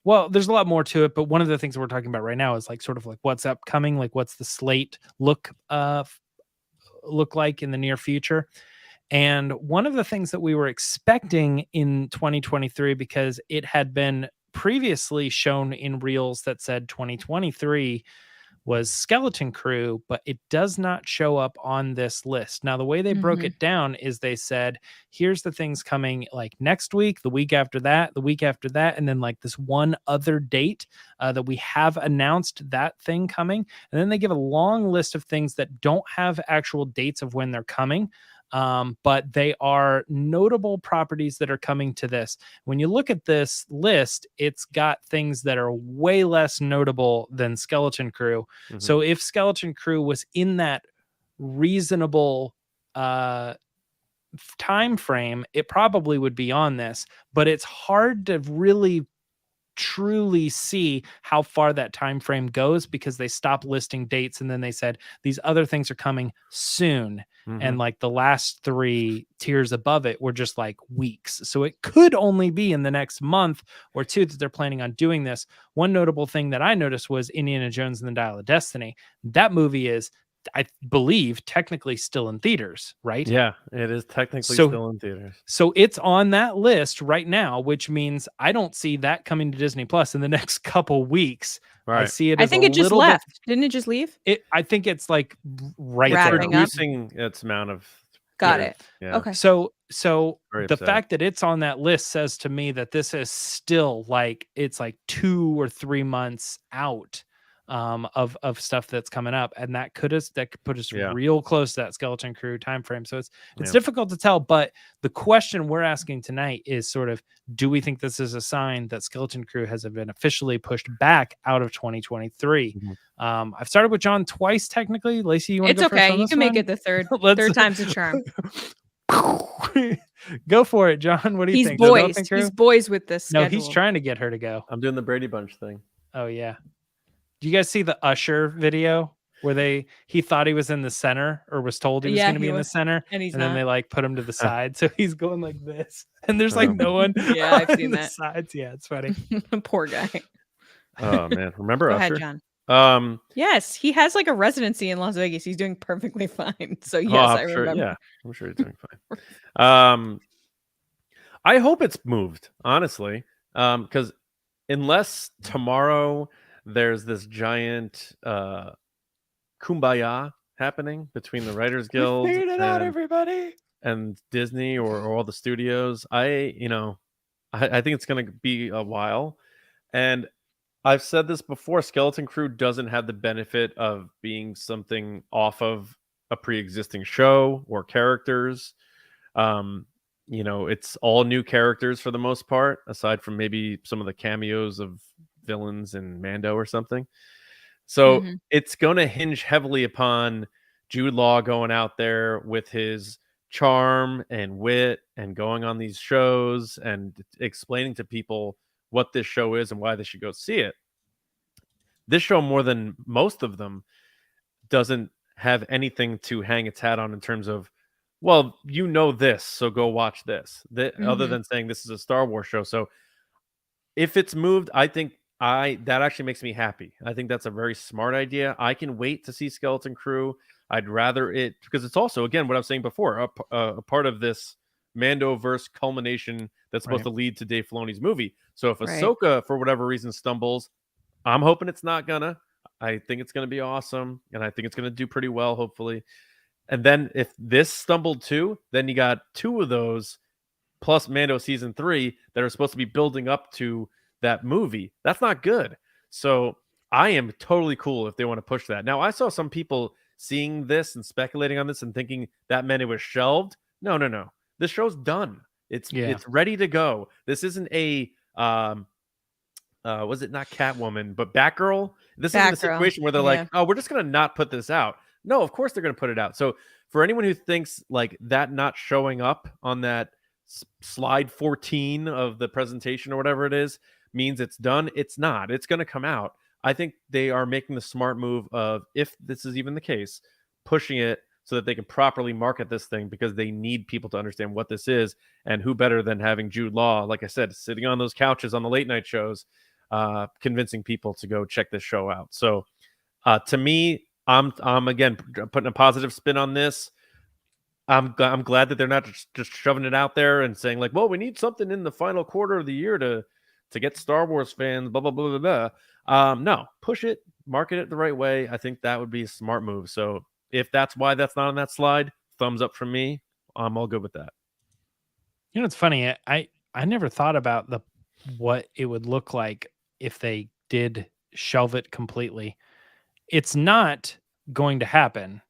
S2: well, there's a lot more to it, but one of the things that we're talking about right now is like sort of like what's upcoming, like what's the slate look like in the near future. And one of the things that we were expecting in 2023, because it had been previously shown in reels that said 2023 was Skeleton Crew, but it does not show up on this list. Now, the way they broke it down is they said, here's the things coming like next week, the week after that, the week after that, and then like this one other date that we have announced that thing coming. And then they give a long list of things that don't have actual dates of when they're coming. But they are notable properties that are coming to this. When you look at this list, it's got things that are way less notable than Skeleton Crew. So if Skeleton Crew was in that reasonable time frame, it probably would be on this, but it's hard to really truly see how far that time frame goes because they stopped listing dates and then they said these other things are coming soon. And like the last 3 tiers above it were just like weeks. So it could only be in the next month or 2 that they're planning on doing this. One notable thing that I noticed was Indiana Jones and the Dial of Destiny. That movie is, I believe, technically still in theaters, right?
S1: Yeah, it is technically still in theaters.
S2: So it's on that list right now, which means I don't see that coming to Disney Plus in the next couple weeks.
S1: Right.
S2: I see it.
S3: I
S2: as
S3: think
S2: a
S3: it just
S2: little
S3: left. Didn't it just leave?
S2: I think it's like right
S3: Wrapping
S2: there.
S3: up.
S1: Reducing its amount of.
S3: Got
S1: theaters.
S3: it.
S1: Yeah.
S3: Okay.
S2: So
S1: Very
S2: the
S1: upsetting.
S2: fact that it's on that list says to me that this is still like it's like 2 or 3 months out of stuff that's coming up, and that could put us real close to that Skeleton Crew timeframe. So it's difficult to tell, but the question we're asking tonight is sort of, do we think this is a sign that Skeleton Crew has been officially pushed back out of 2023? I've started with John twice technically. Lacey, you want to
S3: It's
S2: go first
S3: okay.
S2: on
S3: You
S2: this
S3: can make
S2: one?
S3: it the third.
S2: Let's-
S3: Third time's a charm.
S2: Go for it, John. What do you
S3: He's
S2: think?
S3: boys.
S2: Skeleton Crew?
S3: He's boys with this
S2: No,
S3: schedule.
S2: he's trying to get her to go.
S1: I'm doing the Brady Bunch thing.
S2: Oh yeah. Do you guys see the Usher video where he thought he was in the center or was told he was going to be in the center,
S3: and he's
S2: then
S3: not.
S2: they like put him to the side, so he's going like this, and there's like
S1: Oh.
S2: no one.
S3: Yeah, I've
S2: on
S3: seen
S2: the
S3: that.
S2: sides. Yeah, it's funny.
S3: Poor guy.
S1: Oh man, remember
S3: Go
S1: Usher?
S3: ahead, John. Yes, he has like a residency in Las Vegas. He's doing perfectly fine. So yes, I
S1: I'm sure,
S3: remember.
S1: yeah, I'm sure he's doing fine. I hope it's moved, honestly, because unless tomorrow there's this giant kumbaya happening between the Writers Guild
S2: Figured it out, everybody.
S1: and Disney or all the studios, I think it's going to be a while. And I've said this before, Skeleton Crew doesn't have the benefit of being something off of a pre-existing show or characters. It's all new characters for the most part, aside from maybe some of the cameos of villains in Mando or something. So it's going to hinge heavily upon Jude Law going out there with his charm and wit and going on these shows and explaining to people what this show is and why they should go see it. This show, more than most of them, doesn't have anything to hang its hat on in terms of, well, this, so go watch this. Other than saying this is a Star Wars show. So if it's moved, I think that actually makes me happy. I think that's a very smart idea. I can wait to see Skeleton Crew. I'd rather it, because it's also, again, what I was saying before, a part of this Mandoverse culmination that's supposed to lead to Dave Filoni's movie. So if Ahsoka, for whatever reason, stumbles, I'm hoping it's not gonna. I think it's gonna be awesome, and I think it's gonna do pretty well, hopefully. And then if this stumbled too, then you got 2 of those plus Mando season 3 that are supposed to be building up to that movie. That's not good. So I am totally cool if they want to push that. Now, I saw some people seeing this and speculating on this and thinking that meant it was shelved. No. This show's done. It's ready to go. This isn't a was it not Catwoman, but Batgirl? This isn't a situation where they're like, oh, we're just gonna not put this out. No, of course they're gonna put it out. So for anyone who thinks like that not showing up on that slide 14 of the presentation or whatever it is means it's done, it's not. It's gonna come out. I think they are making the smart move of, if this is even the case, pushing it so that they can properly market this thing, because they need people to understand what this is. And who better than having Jude Law, like I said, sitting on those couches on the late night shows, convincing people to go check this show out. So to me, I'm again putting a positive spin on this. I'm glad that they're not just shoving it out there and saying like, well, we need something in the final quarter of the year to get Star Wars fans, blah, blah, blah, blah, blah. No, push it, market it the right way. I think that would be a smart move. So if that's why that's not on that slide, thumbs up from me. I'm all good with that.
S2: You know, it's funny. I never thought about what it would look like if they did shelve it completely. It's not going to happen.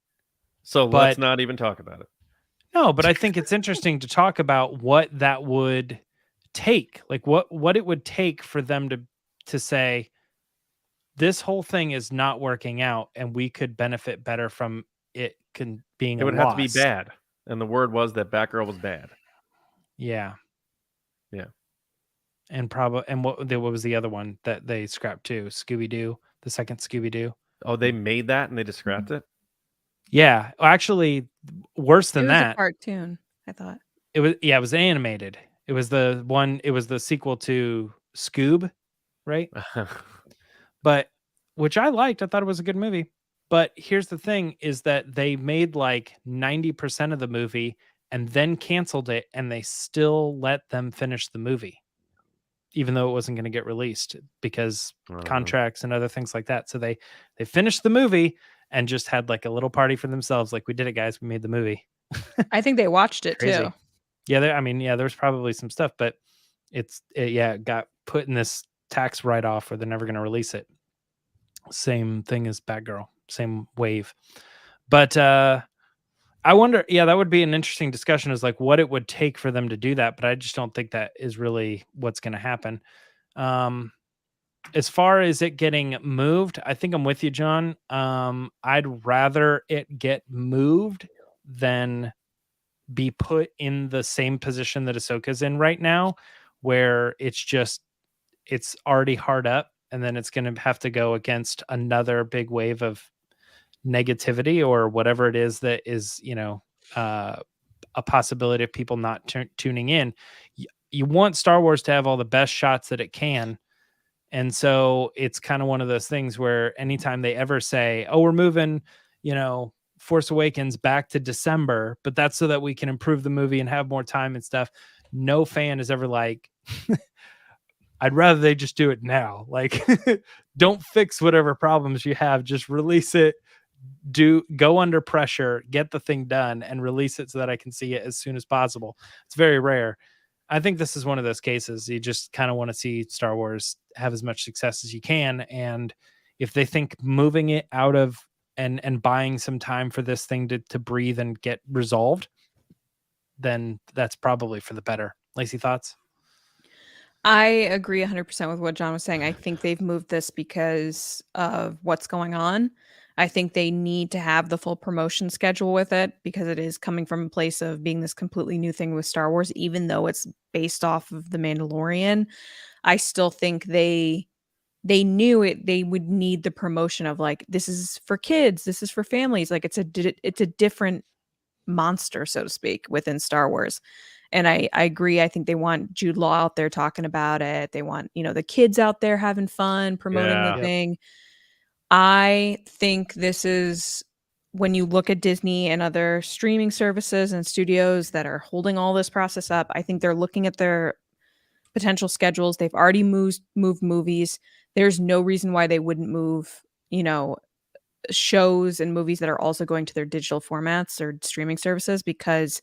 S1: So let's not even talk about it.
S2: No, but I think it's interesting to talk about what that would take, like what it would take for them to say, this whole thing is not working out and we could benefit better from it being
S1: it would have to be bad. And the word was that Batgirl was bad.
S2: Yeah.
S1: And
S2: what was the other one that they scrapped too? Scooby-Doo, the second Scooby-Doo.
S1: Oh, they made that and they just scrapped it?
S2: Yeah. Actually, worse than that.
S3: It was a cartoon, I thought.
S2: It was animated. It was the sequel to Scoob, right? But which I liked. I thought it was a good movie. But here's the thing is that they made like 90% of the movie and then canceled it, and they still let them finish the movie, even though it wasn't going to get released because contracts and other things like that. So they finished the movie and just had like a little party for themselves. Like, we did it, guys. We made the movie.
S3: I think they watched it too.
S2: Yeah. There's probably some stuff, but it got put in this tax write-off, or they're never going to release it. Same thing as Batgirl, same wave. But I wonder, that would be an interesting discussion, is like what it would take for them to do that. But I just don't think that is really what's going to happen. As far as it getting moved, I think I'm with you, John. I'd rather it get moved than be put in the same position that Ahsoka's in right now, where it's already hard up, and then it's going to have to go against another big wave of negativity or whatever it is that is, a possibility of people not tuning in. You want Star Wars to have all the best shots that it can. And so it's kind of one of those things where anytime they ever say, oh, we're moving, Force Awakens back to December, but that's so that we can improve the movie and have more time and stuff. No fan is ever like, I'd rather they just do it now. Like, don't fix whatever problems you have. Just release it. Go under pressure, get the thing done, and release it so that I can see it as soon as possible. It's very rare. I think this is one of those cases. You just kind of want to see Star Wars have as much success as you can. And if they think moving it out of and buying some time for this thing to breathe and get resolved, then that's probably for the better. Lacey, thoughts?
S3: I agree 100% with what John was saying. I think they've moved this because of what's going on. I think they need to have the full promotion schedule with it because it is coming from a place of being this completely new thing with Star Wars, even though it's based off of The Mandalorian. I still think they knew it. They would need the promotion of like, this is for kids, this is for families. Like it's a different monster, so to speak, within Star Wars. And I agree. I think they want Jude Law out there talking about it. They want, the kids out there having fun, promoting the thing. I think this is when you look at Disney and other streaming services and studios that are holding all this process up, I think they're looking at their potential schedules. They've already moved movies. There's no reason why they wouldn't move, shows and movies that are also going to their digital formats or streaming services because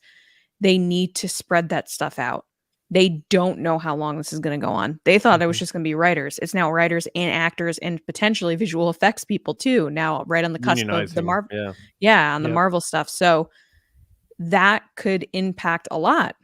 S3: they need to spread that stuff out. They don't know how long this is going to go on. They thought it was just going to be writers. It's now writers and actors and potentially visual effects people too. Now, right on the cusp of the Marvel, on the Marvel stuff. So that could impact a lot,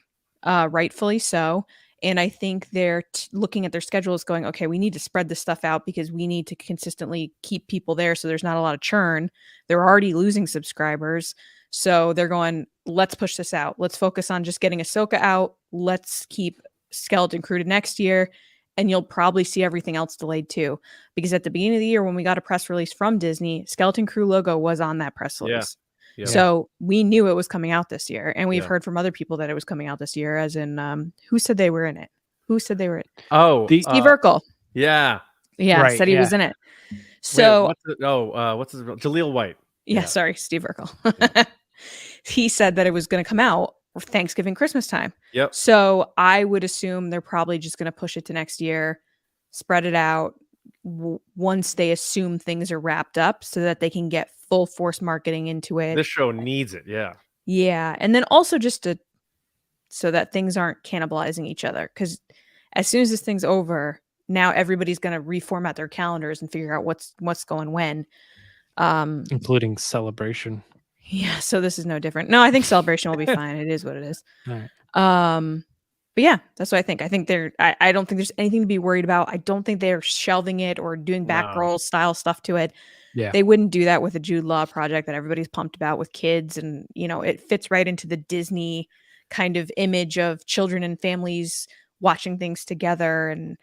S3: rightfully so. And I think they're looking at their schedules going, okay, we need to spread this stuff out because we need to consistently keep people there. So there's not a lot of churn. They're already losing subscribers. So they're going, let's push this out. Let's focus on just getting Ahsoka out. Let's keep Skeleton Crew to next year. And you'll probably see everything else delayed too. Because at the beginning of the year, when we got a press release from Disney, Skeleton Crew logo was on that press release. Yeah. So we knew it was coming out this year. And we've heard from other people that it was coming out this year, as in who said they were in it? Who said they were in it?
S1: Oh,
S3: Steve Urkel.
S1: Yeah.
S3: Yeah, right, said he was in it. So
S1: what's his Jaleel White.
S3: Yeah, sorry, Steve Urkel. Yeah. He said that it was going to come out for Thanksgiving, Christmas time.
S1: Yep.
S3: So I would assume they're probably just going to push it to next year, spread it out once they assume things are wrapped up so that they can get full force marketing into it.
S1: This show needs it. Yeah.
S3: Yeah. And then also just so that things aren't cannibalizing each other. Because as soon as this thing's over, now everybody's going to reformat their calendars and figure out what's going when.
S2: Including Celebration.
S3: Yeah, so this is no different. No, I think Celebration will be fine. It is what it is.
S2: Right.
S3: But yeah, that's what I think. I think I don't think there's anything to be worried about. I don't think they're shelving it or doing Batgirl style stuff to it.
S2: Yeah.
S3: They wouldn't do that with a Jude Law project that everybody's pumped about with kids. And, it fits right into the Disney kind of image of children and families watching things together. And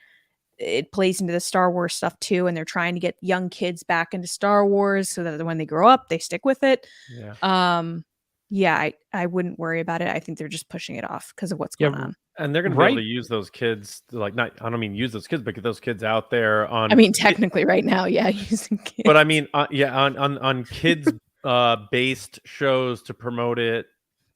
S3: it plays into the Star Wars stuff too. And they're trying to get young kids back into Star Wars so that when they grow up, they stick with it.
S1: Yeah.
S3: I wouldn't worry about it. I think they're just pushing it off because of what's going on.
S1: And they're going to be able to use those kids, I don't mean use those kids, but get those kids out there on.
S3: I mean, technically right now, using kids.
S1: But I mean, on kids based shows to promote it.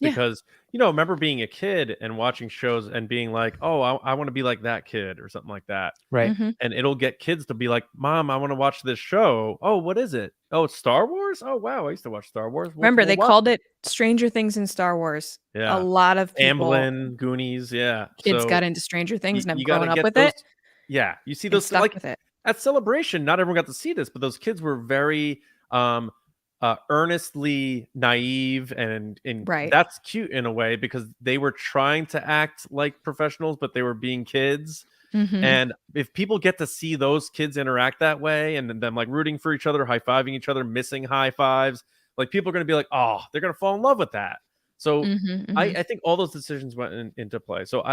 S1: Because, remember being a kid and watching shows and being like, oh, I want to be like that kid or something like that.
S2: Right.
S3: Mm-hmm.
S1: And it'll get kids to be like, Mom, I want to watch this show. Oh, what is it? Oh, it's Star Wars? Oh, wow. I used to watch Star Wars.
S3: Remember, they called it Stranger Things in Star Wars.
S1: Yeah.
S3: A lot of people.
S1: Amblin, Goonies. Yeah.
S3: Kids got into Stranger Things and have grown up with it.
S1: Yeah. You see those
S3: stuck with it.
S1: At Celebration, not everyone got to see this, but those kids were very earnestly naive and
S3: right.
S1: That's cute in a way because they were trying to act like professionals, but they were being kids.
S3: Mm-hmm.
S1: And if people get to see those kids interact that way and them like rooting for each other, high-fiving each other, missing high fives, like people are going to be like, oh, they're going to fall in love with that. So
S3: Mhm, mhm.
S1: I think all those decisions went into play. So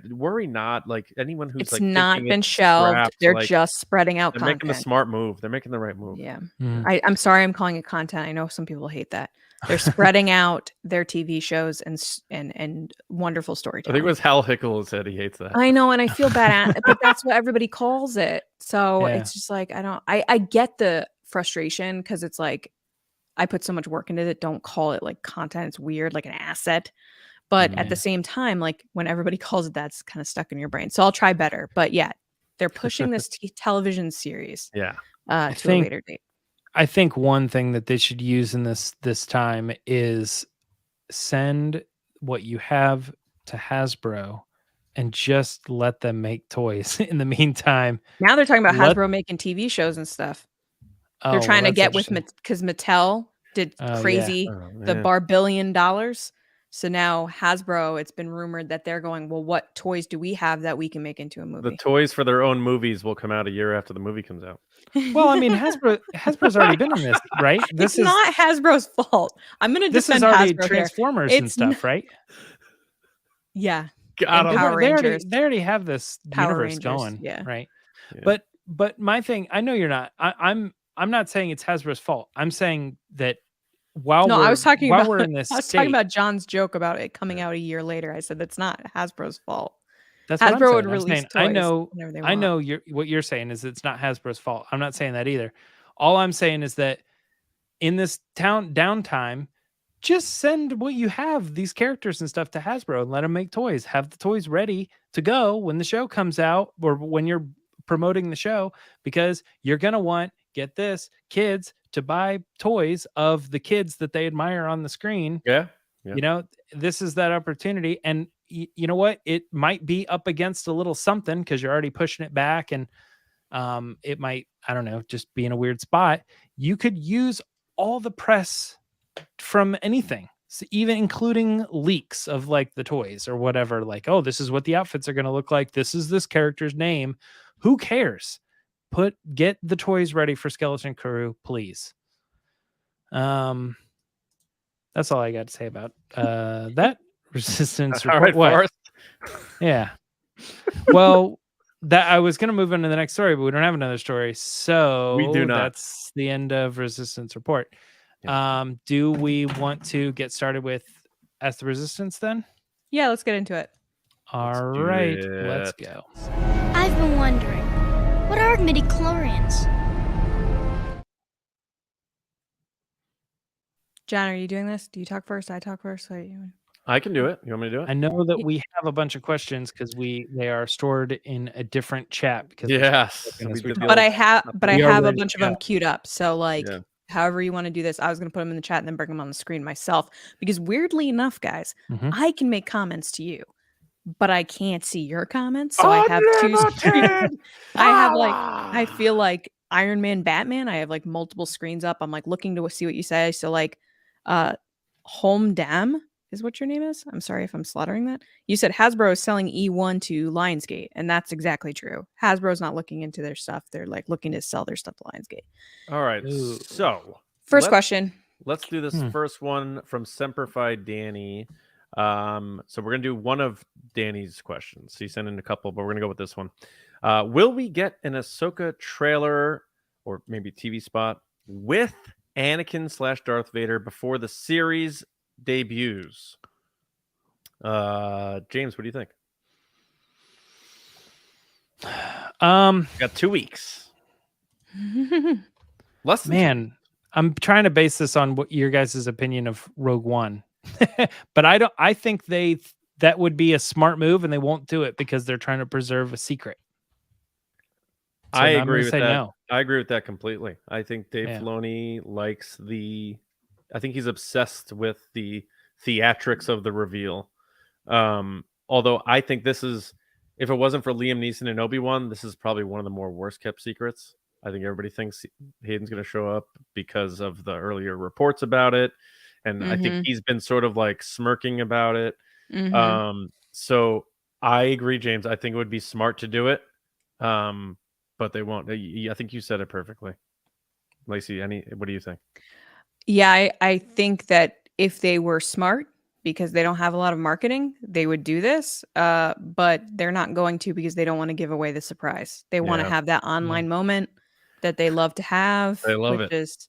S1: worry not. Like anyone who's
S3: It's
S1: like
S3: not
S1: thinking
S3: been
S1: it's
S3: shelved.
S1: scrapped,
S3: They're
S1: like
S3: just spreading out
S1: they're making the
S3: content.
S1: smart move. They're making the right move.
S3: Yeah.
S2: Mm.
S3: I'm sorry I'm calling it content. I know some people hate that. They're spreading out their TV shows and wonderful
S1: I think
S3: storytelling.
S1: it was Hal Hickel who said he hates that.
S3: I know, and I feel bad, but that's what everybody calls it. So
S2: Yeah.
S3: it's just like I get the frustration because it's like I put so much work into it. Don't call it like content. It's weird, like an asset. But at the same time, like when everybody calls it that, it's kind of stuck in your brain. So I'll try better. But yeah, they're pushing this television series
S1: Yeah.
S3: to a
S2: think-
S3: later date.
S2: I think one thing that they should use in this time is send what you have to Hasbro and just let them make toys in the meantime.
S3: Now they're talking about
S2: Let-
S3: Hasbro making TV shows and stuff.
S2: Oh,
S3: They're trying
S2: well,
S3: to get
S2: that's
S3: with
S2: interesting.
S3: because Mattel did
S2: Oh, yeah.
S3: crazy
S1: Oh,
S3: the
S1: man.
S3: $1 billion. So now Hasbro, it's been rumored that they're going, well, what toys do we have that we can make into a
S1: The
S3: movie?
S1: toys for their own movies will come out a year after the movie comes out.
S2: Well, I mean, Hasbro's already been in this, right?
S3: It's not Hasbro's fault. I'm going to
S2: this
S3: defend
S2: is already
S3: Hasbro here.
S2: Transformers and
S3: It's
S2: stuff, right?
S3: Yeah.
S1: God,
S3: And Power
S2: they
S3: Rangers.
S2: already have this
S3: Power
S2: universe
S3: Rangers,
S2: going,
S3: yeah.
S2: right?
S1: Yeah.
S2: But my thing, I know you're not. I'm not saying it's Hasbro's fault. I'm saying that while
S3: No,
S2: we're
S3: I was talking
S2: while
S3: about
S2: we're in this
S3: I was
S2: state,
S3: talking about John's joke about it coming out a year later. I said that's not Hasbro's fault.
S2: that's what I'm
S3: Hasbro
S2: saying.
S3: would
S2: I'm
S3: release
S2: saying, I
S3: toys
S2: know
S3: whenever they
S2: I
S3: want.
S2: know what you're saying is it's not Hasbro's fault. I'm not saying that either. All I'm saying is that in this downtime, just send what you have, these characters and stuff, to Hasbro and let them make toys. Have the toys ready to go when the show comes out or when you're promoting the show, because you're going to want, get this, kids to buy toys of the kids that they admire on the screen.
S1: Yeah.
S2: You know, this is that opportunity. And you know what? It might be up against a little something because you're already pushing it back, and it might, I don't know, just be in a weird spot. You could use all the press from anything, so even including leaks of like the toys or whatever, like, oh, this is what the outfits are going to look like, this is this character's name, who cares? Get the toys ready for Skeleton Crew, please. That's all I got to say about that resistance
S1: All
S2: report.
S1: right,
S2: What?
S1: Forrest.
S2: Yeah. Well, that I was going to move into the next story, but we don't have another story, so
S1: We do not.
S2: That's the end of resistance report.
S1: Yeah.
S2: Do we want to get started with Ask the Resistance then?
S3: Yeah, let's get into it.
S2: All
S1: do
S2: right,
S1: it.
S2: let's go.
S5: I've been wondering, what are midichlorians?
S3: John, are you doing this? Do you talk first? I talk first.
S1: I can do it. You want me to do it?
S2: I know that we have a bunch of questions because they are stored in a different chat. Because
S1: Yes.
S2: we
S1: we
S2: did
S1: did
S2: the
S1: the
S3: But I
S1: old-
S3: have
S2: We are
S3: a
S2: ready
S3: bunch
S2: to
S3: of them
S2: go.
S3: queued up. So like
S1: Yeah.
S3: however you want to do this, I was going to put them in the chat and then bring them on the screen myself, because weirdly enough, guys,
S2: Mhm.
S3: I can make comments to you, but I can't see your comments. So I have two screens. I have like, I feel like Iron Man, Batman. I have like multiple screens up. I'm like looking to see what you say. So like, Home Dam is what your name is. I'm sorry if I'm slaughtering that. You said Hasbro is selling E1 to Lionsgate, and that's exactly true. Hasbro's not looking into their stuff. They're like looking to sell their stuff to Lionsgate.
S1: All right.
S2: Ooh.
S1: So
S3: First
S1: let's-
S3: question.
S1: Let's do this first one from Semperfi Danny. So we're gonna do one of Danny's questions. He sent in a couple, but we're gonna go with this one. Will we get an Ahsoka trailer or maybe TV spot with Anakin/Darth Vader before the series debuts? James, what do you think? Got 2 weeks. Less than 2
S2: Man, I'm trying to base this on what your guys' opinion of Rogue One, but I think that would be a smart move, and they won't do it because they're trying to preserve a secret. So
S1: I
S2: I'm
S1: agree
S2: gonna
S1: with
S2: say
S1: that.
S2: no.
S1: I agree with that completely. I think Dave
S2: Yeah.
S1: Filoni likes I think he's obsessed with the theatrics of the reveal. Although I think this is, if it wasn't for Liam Neeson and Obi-Wan, this is probably one of the more worst kept secrets. I think everybody thinks Hayden's going to show up because of the earlier reports about it. And I think he's been sort of like smirking about it. So I agree, James. I think it would be smart to do it. But they won't. I think you said it perfectly. Lacey, what do you think?
S3: Yeah, I think that if they were smart, because they don't have a lot of marketing, they would do this. But they're not going to because they don't want to give away the surprise. They want to
S1: Yeah.
S3: have that online moment that they love to have,
S1: They love
S3: which
S1: it.
S3: is,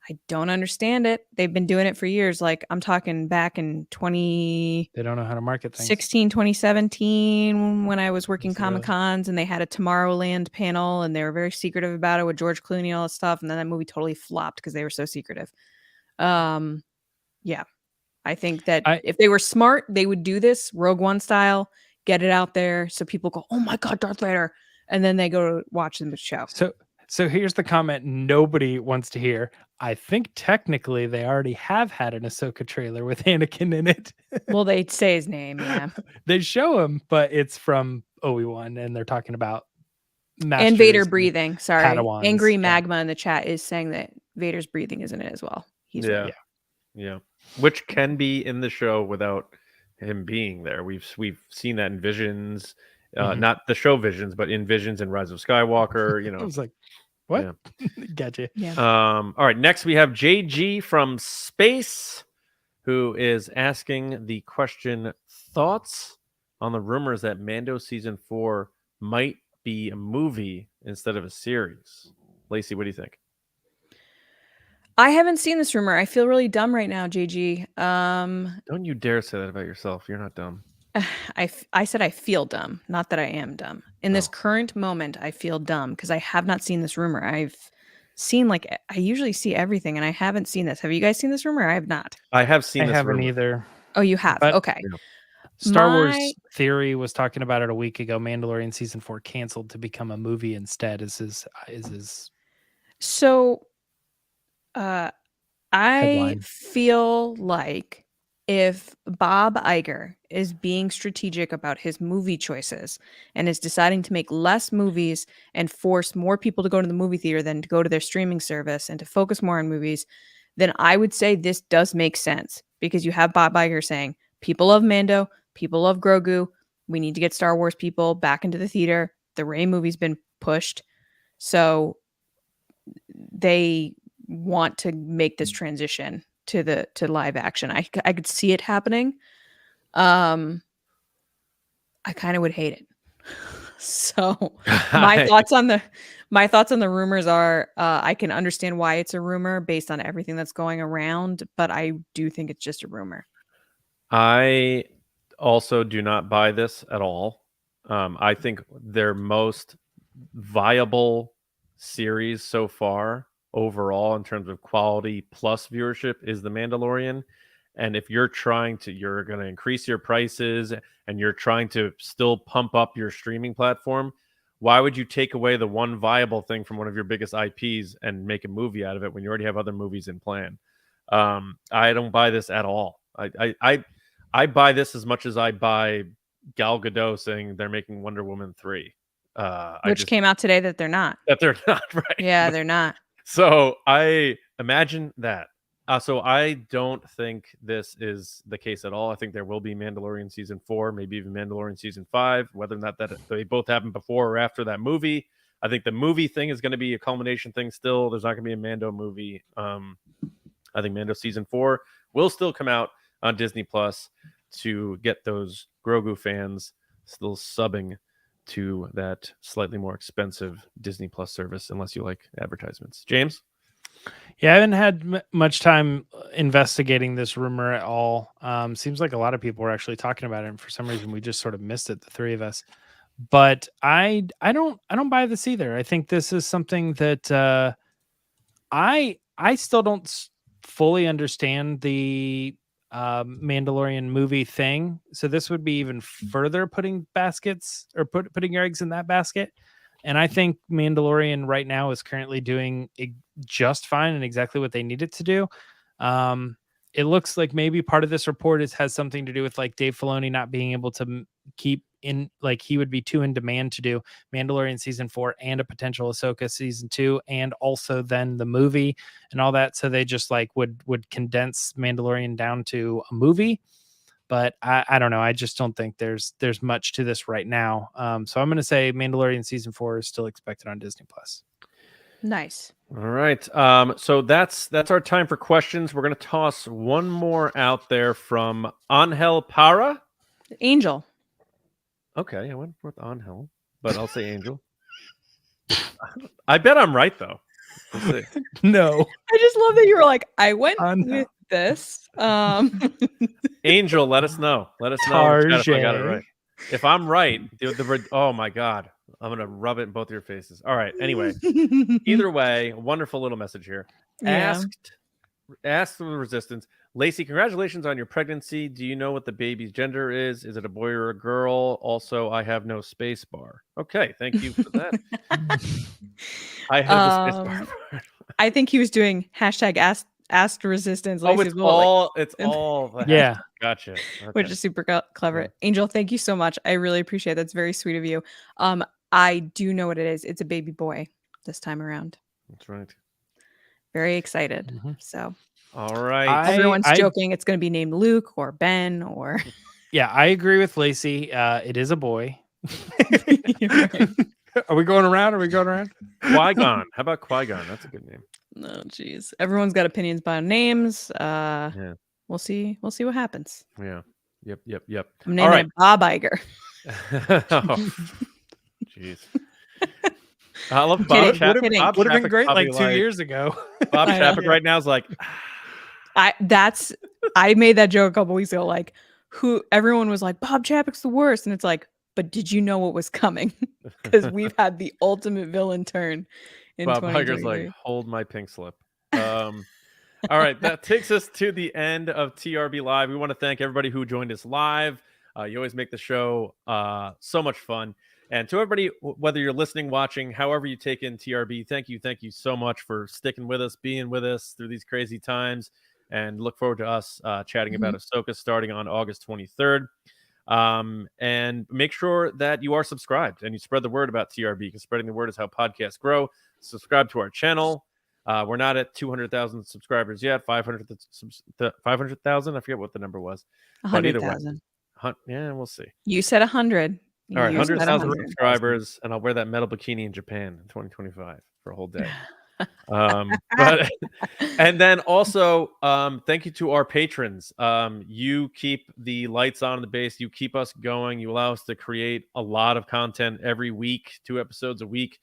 S3: I don't understand it. They've been doing it for years. Like I'm talking back in 2016,
S2: They don't know how to market things.
S3: 2017, when I was working
S2: Is it really?
S3: Comic-Cons and they had a Tomorrowland panel and they were very secretive about it with George Clooney and all that stuff. And then that movie totally flopped because they were so secretive. Yeah. I think that if they were smart, they would do this Rogue One style, get it out there so people go, oh my God, Darth Vader. And then they go to watch the show.
S2: So here's the comment nobody wants to hear. I think technically they already have had an Ahsoka trailer with Anakin in it.
S3: Well, they say his name, yeah.
S2: They show him, but it's from Obi-Wan, and they're talking about masters
S3: and Vader breathing. Sorry.
S2: Padawans,
S3: Angry Magma in the chat is saying that Vader's breathing is in it as well. He's right.
S1: Yeah. Which can be in the show without him being there. We've seen that in Visions, not the show Visions, but in Visions and Rise of Skywalker. You know,
S2: I was like, what?
S1: Yeah.
S2: Gotcha.
S3: Yeah.
S1: All right. Next, we have JG from Space, who is asking the question: thoughts on the rumors that Mando season 4 might be a movie instead of a series? Lacey, what do you think?
S3: I haven't seen this rumor. I feel really dumb right now, JG.
S1: Don't you dare say that about yourself. You're not dumb.
S3: I said I feel dumb, not that I am dumb. In this current moment, I feel dumb because I have not seen this rumor. I've seen I usually see everything, and I haven't seen this. Have you guys seen this rumor? I have not.
S1: I have seen.
S2: I
S1: this
S2: haven't
S1: rumor.
S2: either.
S3: Oh, you have?
S2: But,
S3: okay.
S2: Star Wars Theory was talking about it a week ago. Mandalorian season 4 canceled to become a movie instead. Is his
S3: So, I
S2: headline.
S3: feel like if Bob Iger is being strategic about his movie choices and is deciding to make less movies and force more people to go to the movie theater than to go to their streaming service and to focus more on movies, then I would say this does make sense because you have Bob Iger saying, people love Mando, people love Grogu, we need to get Star Wars people back into the theater. The Rey movie's been pushed. So they want to make this transition to live action. I could see it happening. I kind of would hate it. So my thoughts on the rumors are I can understand why it's a rumor based on everything that's going around, but I do think it's just a rumor.
S1: I also do not buy this at all. I think their most viable series so far overall in terms of quality plus viewership is The Mandalorian. And if you're going to increase your prices and you're trying to still pump up your streaming platform, why would you take away the one viable thing from one of your biggest IPs and make a movie out of it when you already have other movies in plan? I don't buy this at all. I buy this as much as I buy Gal Gadot saying they're making Wonder Woman 3.
S3: Which came out today that they're not.
S1: That they're not, right?
S3: Yeah, they're not.
S1: So I imagine that. So I don't think this is the case at all. I think there will be Mandalorian season 4, maybe even Mandalorian season 5, whether or not that they both happen before or after that movie. I think the movie thing is going to be a culmination thing still. There's not going to be a Mando movie. I think Mando season 4 will still come out on Disney Plus to get those Grogu fans still subbing to that slightly more expensive Disney Plus service, unless you like advertisements. James?
S2: Yeah, I haven't had much time investigating this rumor at all. Seems like a lot of people were actually talking about it, and for some reason we just sort of missed it, the three of us. But I don't buy this either. I think this is something that I still don't fully understand the Mandalorian movie thing. So this would be even further putting baskets or putting your eggs in that basket. And I think Mandalorian right now is currently doing just fine and exactly what they need it to do. It looks like maybe part of this report has something to do with like Dave Filoni not being able to keep in, like he would be too in demand to do Mandalorian season 4 and a potential Ahsoka season 2 and also then the movie and all that. So they just like would condense Mandalorian down to a movie. But I don't know. I just don't think there's much to this right now. So I'm going to say Mandalorian season 4 is still expected on Disney Plus.
S3: Nice.
S1: All right. So that's our time for questions. We're gonna toss one more out there from Angel Para.
S3: Angel.
S1: Okay, I went with Angel, but I'll say Angel. I bet I'm right though. We'll see.
S2: No.
S3: I just love that you were like, I went
S2: Angel.
S3: with this.
S1: Angel, let us know. Let us know in the chat if I got it
S2: Tarjay.
S1: right. If I'm right, oh my god, I'm gonna rub it in both your faces. All right. Anyway, either way, a wonderful little message here.
S3: Yeah.
S1: Asked the resistance, Lacey, congratulations on your pregnancy. Do you know what the baby's gender is? Is it a boy or a girl? Also, I have no space bar. Okay, thank you for that. I have the space bar.
S3: I think he was doing hashtag asked resistance.
S1: Oh,
S3: Lacey's
S1: it's
S3: little, like,
S1: all it's all the
S2: Yeah.
S1: Gotcha. Okay.
S3: which is super clever.
S1: Yeah.
S3: Angel, thank you so much. I really appreciate it. That's very sweet of you. I do know what it is. It's a baby boy this time around.
S1: That's right.
S3: Very excited.
S2: Mhm.
S3: So
S1: All right.
S3: everyone's
S2: I-
S3: joking. It's going to be named Luke or Ben or.
S2: Yeah, I agree with Lacey. It is a boy.
S3: You're right.
S2: Are we going around?
S1: Qui-Gon. How about Qui-Gon? That's a good name.
S3: No, jeez. Everyone's got opinions about names.
S1: Yeah.
S3: We'll see. We'll see what happens.
S1: Yeah. Yep.
S3: I'm
S1: All
S3: naming
S1: right.
S3: it Bob Iger.
S1: Oh, jeez. I love
S3: Kidding,
S1: Bob Chapek.
S3: kidding.
S1: Bob
S2: Would have been
S1: Chapek's
S2: great
S1: probably
S2: like 2 years ago.
S1: Bob
S3: I know.
S1: Chapek right now is like,
S3: I made that joke a couple weeks ago. Like, everyone was like, Bob Chapek's the worst, and it's like, but did you know what was coming? Because we've had the ultimate villain turn in
S1: Bob Iger's
S3: 2023.
S1: like, hold my pink slip. All right, that takes us to the end of TRB Live. We want to thank everybody who joined us live. You always make the show so much fun. And to everybody, whether you're listening, watching, however you take in TRB, thank you so much for sticking with us, being with us through these crazy times, and look forward to us chatting about Ahsoka starting on August 23rd. And make sure that you are subscribed and you spread the word about TRB, because spreading the word is how podcasts grow. Subscribe to our channel. We're not at 200,000 subscribers yet. 500,000. I forget what the number was. But either way,
S3: 100,000.
S1: yeah, we'll see.
S3: You said 100.
S1: All right,
S3: You said
S1: 100,000
S3: 100.
S1: subscribers, and I'll wear that metal bikini in Japan in 2025 for a whole day. But and then also thank you to our patrons. You keep the lights on in the base. You keep us going. You allow us to create a lot of content every week, 2 episodes a week.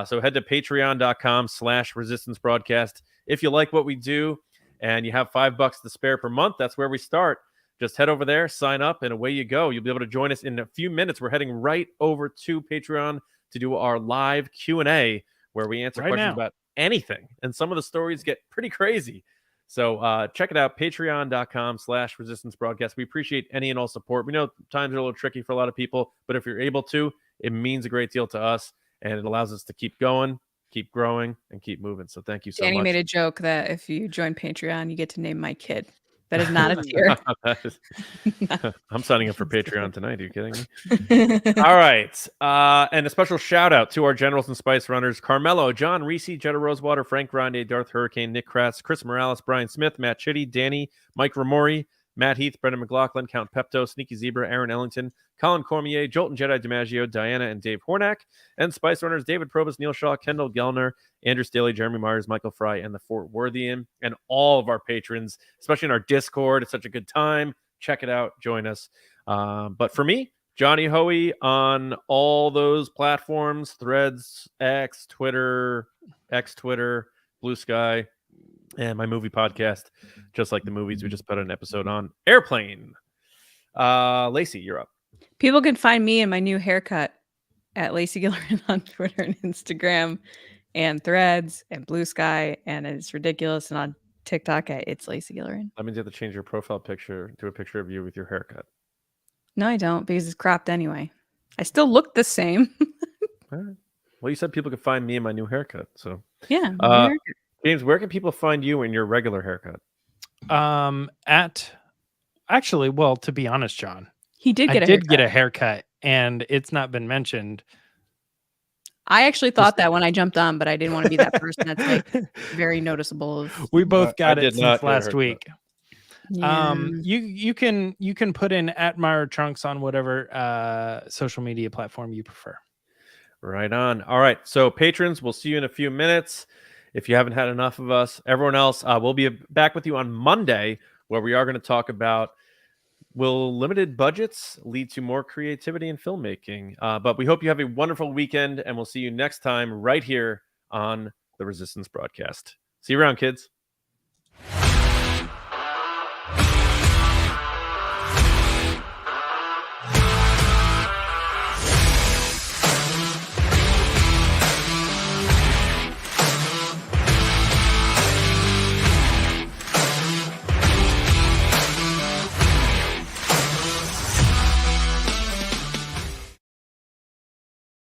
S1: So head to patreon.com/resistance broadcast if you like what we do and you have $5 to spare per month. That's where we start. Just head over there, sign up, and away you go. You'll be able to join us in a few minutes. We're heading right over to Patreon to do our live Q&A where we answer questions about anything. And some of the stories get pretty crazy. So check it out, patreon.com/resistance broadcast. We appreciate any and all support. We know times are a little tricky for a lot of people, but if you're able to, it means a great deal to us, and it allows us to keep going, keep growing, and keep moving. So thank you so
S3: Danny
S1: much.
S3: made a joke that if you join Patreon, you get to name my kid. That is not a tier.
S1: I'm signing up for Patreon tonight. Are you kidding me? All right. And a special shout out to our generals and spice runners: CARMELO, John, RISI, JETTA, ROSEWATER, Frank Grande, DARTH, HURICANE, Nick KRATZ, Chris Morales, Brian Smith, Matt Chitty, DANI, Mike Ramori, Matt Heath, Brendan McLaughlin, Count Pepto, Sneaky Zebra, Aaron Ellington, Colin Cormier, Jolton Jedi DiMaggio, Diana and Dave Hornack, and Spice Runners David Probus, Neil Shaw, KENDALL, GELNER, Andrew Staley, Jeremy Myers, Michael Fry, and THEFORTWORTHIAN, and all of our patrons, especially in our Discord. It's such a good time. Check it out. Join us. But for me, Johnny Hoey on all those platforms: Threads, X, Twitter, Blue Sky, and my movie podcast, Just Like the Movies. We just put an episode on Airplane. Lacey, you're up.
S3: People can find me and my new haircut at Lacey Gilleran on Twitter and Instagram and Threads and Blue Sky, and it's ridiculous. And on TikTok at It's Lacey Gilleran.
S1: That means you have to change your profile picture to a picture of you with your haircut.
S3: No, I don't, because it's cropped anyway. I still look the same.
S1: All right. Well, you said people could find me in my new haircut. So
S3: Yeah. my haircut.
S1: James, where can people find you in your regular haircut?
S2: Well, to be honest, John,
S3: He did
S2: I
S3: get a
S2: did
S3: haircut.
S2: get a haircut, and it's not been mentioned.
S3: I actually thought that when I jumped on, but I didn't want to be that person that's like very noticeable.
S2: We both got
S1: I
S2: it
S1: did not
S2: since
S1: get a
S2: last
S1: haircut.
S2: week.
S3: Yeah.
S2: You can put in @Myra Trunks on whatever social media platform you prefer.
S1: Right on. All right. So, patrons, we'll see you in a few minutes. If you haven't had enough of us, everyone else, we'll be back with you on Monday, where we are going to talk about will limited budgets lead to more creativity in filmmaking. But we hope you have a wonderful weekend, and we'll see you next time right here on the Resistance broadcast. See you around, kids.